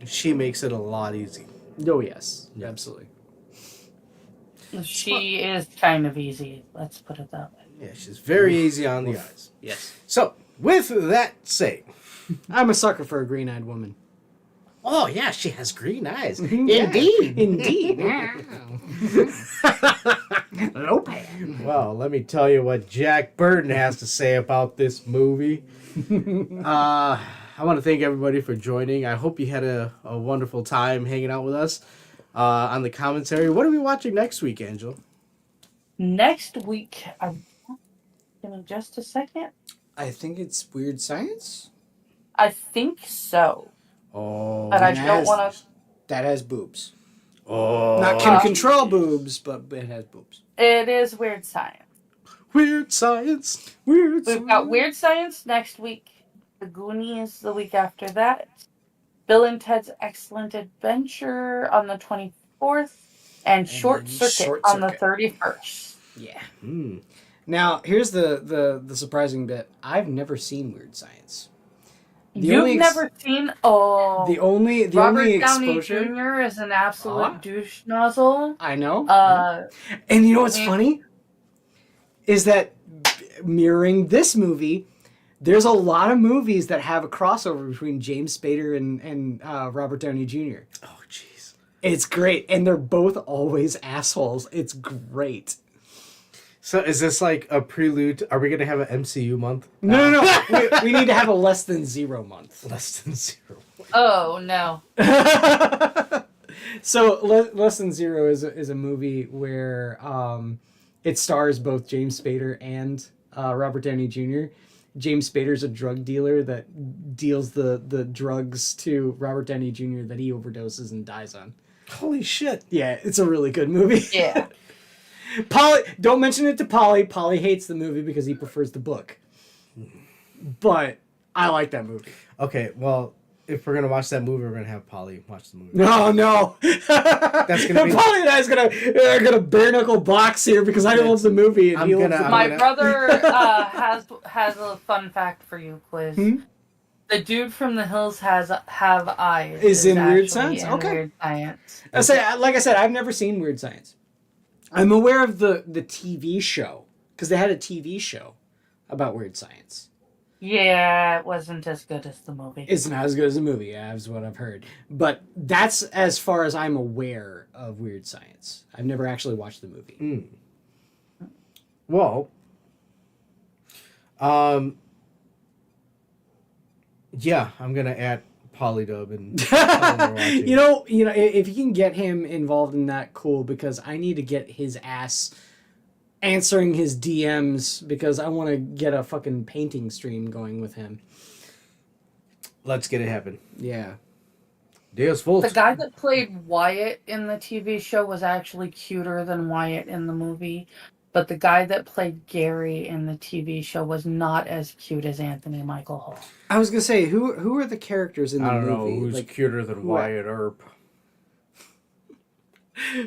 she makes it a lot easy. Oh yes, Yeah. absolutely. She is kind of easy. Let's put it that way. Yeah, she's very easy on the eyes. Yes. So, with that said, I'm a sucker for a green-eyed woman. oh yeah, she has green eyes. Indeed. Indeed. Well, let me tell you what Jack Burton has to say about this movie. I want to thank everybody for joining. I hope you had a wonderful time hanging out with us on the commentary. What are we watching next week, Angel? Next week, give me just a second. I think it's Weird Science. I think so. Oh, But I And don't want to. That has boobs. Oh, Not Kim Control boobs, but it has boobs. It is Weird Science. weird science. Weird We've got Weird Science next week. The Goonies the week after that. Bill and Ted's Excellent Adventure on the 24th. And Short then Circuit Short on the Circuit. 31st. Yeah. Hmm. Now, here's the surprising bit. I've never seen Weird Science. The You've only never seen... Oh. the only Robert Downey exposure. Jr. is an absolute Ah. douche nozzle. I know. And you know what's we- funny? Is that mirroring this movie, there's a lot of movies that have a crossover between James Spader and Robert Downey Jr. Oh, jeez. It's great, and they're both always assholes. It's great. So is this like a prelude? Are we gonna have an MCU month? No. we need to have a less than 0 month. Less than 0. Oh, no. So Less Than Zero is a movie where it stars both James Spader and Robert Downey Jr. James Spader's a drug dealer that deals the drugs to Robert Downey Jr. that he overdoses and dies on. Holy shit! Yeah, it's a really good movie. Yeah. Polly, don't mention it to Polly. Polly hates the movie because he prefers the book. But I like that movie. Okay, well, if we're gonna watch that movie, we're gonna have Polly watch the movie. No. That's gonna be. Polly and I are gonna bare knuckle box here because I love the movie and I'm he loves gonna- the My gonna- brother has a fun fact for you, Quiz. The dude from the hills have eyes. Is in Weird actually Science? in Okay. Weird Science. Like I said, I've never seen Weird Science. I'm aware of the TV show because they had a TV show about Weird Science. Yeah, it wasn't as good as the movie. It's not as good as the movie, yeah, is what I've heard. But that's as far as I'm aware of Weird Science. I've never actually watched the movie. Well, yeah, I'm gonna add Polydub and tell him we're watching. You know, if you can get him involved in that, cool. Because I need to get his ass answering his DMs because I want to get a fucking painting stream going with him. Let's get it happen. Yeah. Deus Vult. The guy that played Wyatt in the TV show was actually cuter than Wyatt in the movie. But the guy that played Gary in the TV show was not as cute as Anthony Michael Hall. I was gonna say, who are the characters in the I don't movie? know who's like, cuter than what? Wyatt Earp.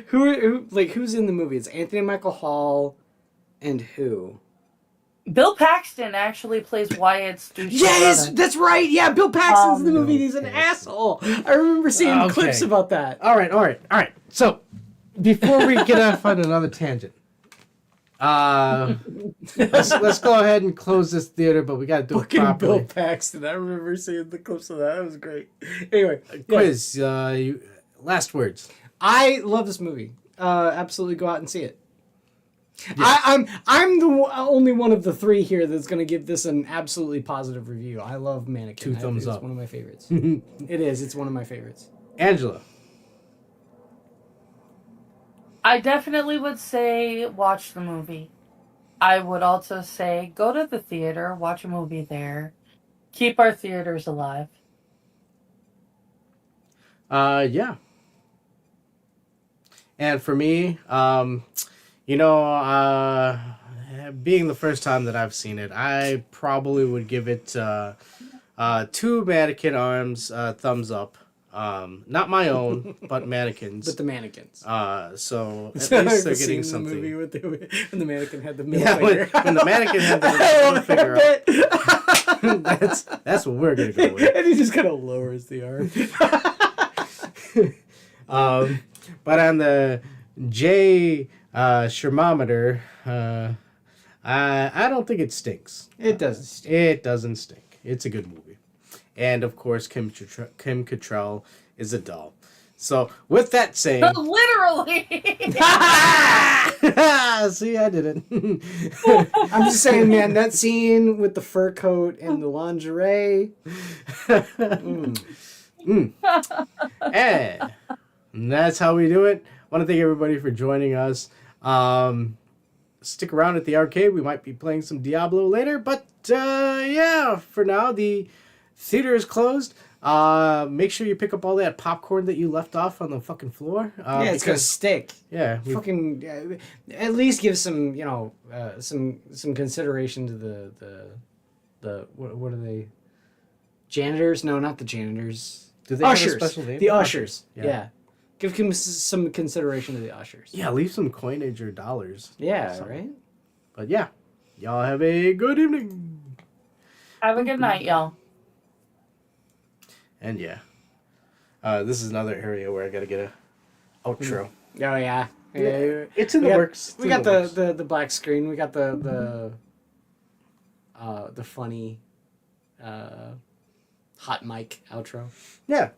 who's in the movie? It's Anthony Michael Hall, and who? Bill Paxton actually plays Wyatt's douche Yes, brother. that's right. Yeah, Bill Paxton's in the movie. And he's an Okay. asshole. I remember seeing Okay. clips about that. All right. So, before we get off on another tangent, let's go ahead and close this theater, but we got to do it Fucking properly. Bill Paxton. I remember seeing the clips of that. That was great. Anyway, Quiz, last words. I love this movie. Absolutely go out and see it. I'm the only one of the three here that's going to give this an absolutely positive review. I love Mannequin. 2 thumbs it's up. one of my favorites. It is. It's one of my favorites. Angela. I definitely would say watch the movie. I would also say go to the theater, watch a movie there. Keep our theaters alive. Yeah. And for me, being the first time that I've seen it, I probably would give it 2 mannequin arms, thumbs up. Not my own, but mannequins. But the mannequins. So at I've least they're seen getting the something. movie with when the mannequin had the middle Yeah, finger. when the mannequin had the I love middle finger that up. bit. That's what we're gonna go with. And he just kind of lowers the arm. But on the J thermometer, I don't think it stinks. It doesn't. It doesn't stink. It's a good movie, and of course Kim Cattrall is a doll. So with that saying, Literally! see, I did it. I'm just saying, man, that scene with the fur coat and the lingerie. And that's how we do it. I want to thank everybody for joining us. Stick around at the arcade. We might be playing some Diablo later. But yeah, for now, the theater is closed. Make sure you pick up all that popcorn that you left off on the fucking floor. Yeah, it's gonna stick. Yeah, Fucking at least give some some consideration to the what are they? Janitors? No, not the janitors. Do they have a Ushers. special name? The ushers. Yeah. Yeah. Give him some consideration to the ushers. Yeah, leave some coinage or dollars. Yeah. Something. Right. But yeah, y'all have a good evening. Have a good night, y'all. And yeah, this is another area where I gotta get a outro. Oh yeah. It's in the works. We got the black screen. We got the funny hot mic outro. Yeah,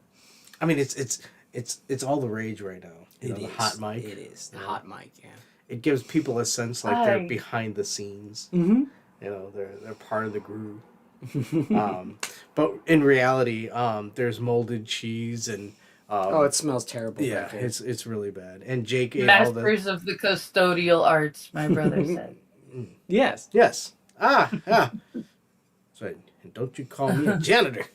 I mean it's all the rage right now. You know, It the is. hot mic. It is the hot mic. Yeah. It gives people a sense like they're Hi. behind the scenes. Mm-hmm. You know, they're part of the groove. But in reality, there's molded cheese and Oh, it smells terrible. yeah, back here. it's really bad. And Jake ate all the Masters of the custodial arts, my brother said. Yes. yes. Ah. So and don't you call me a janitor.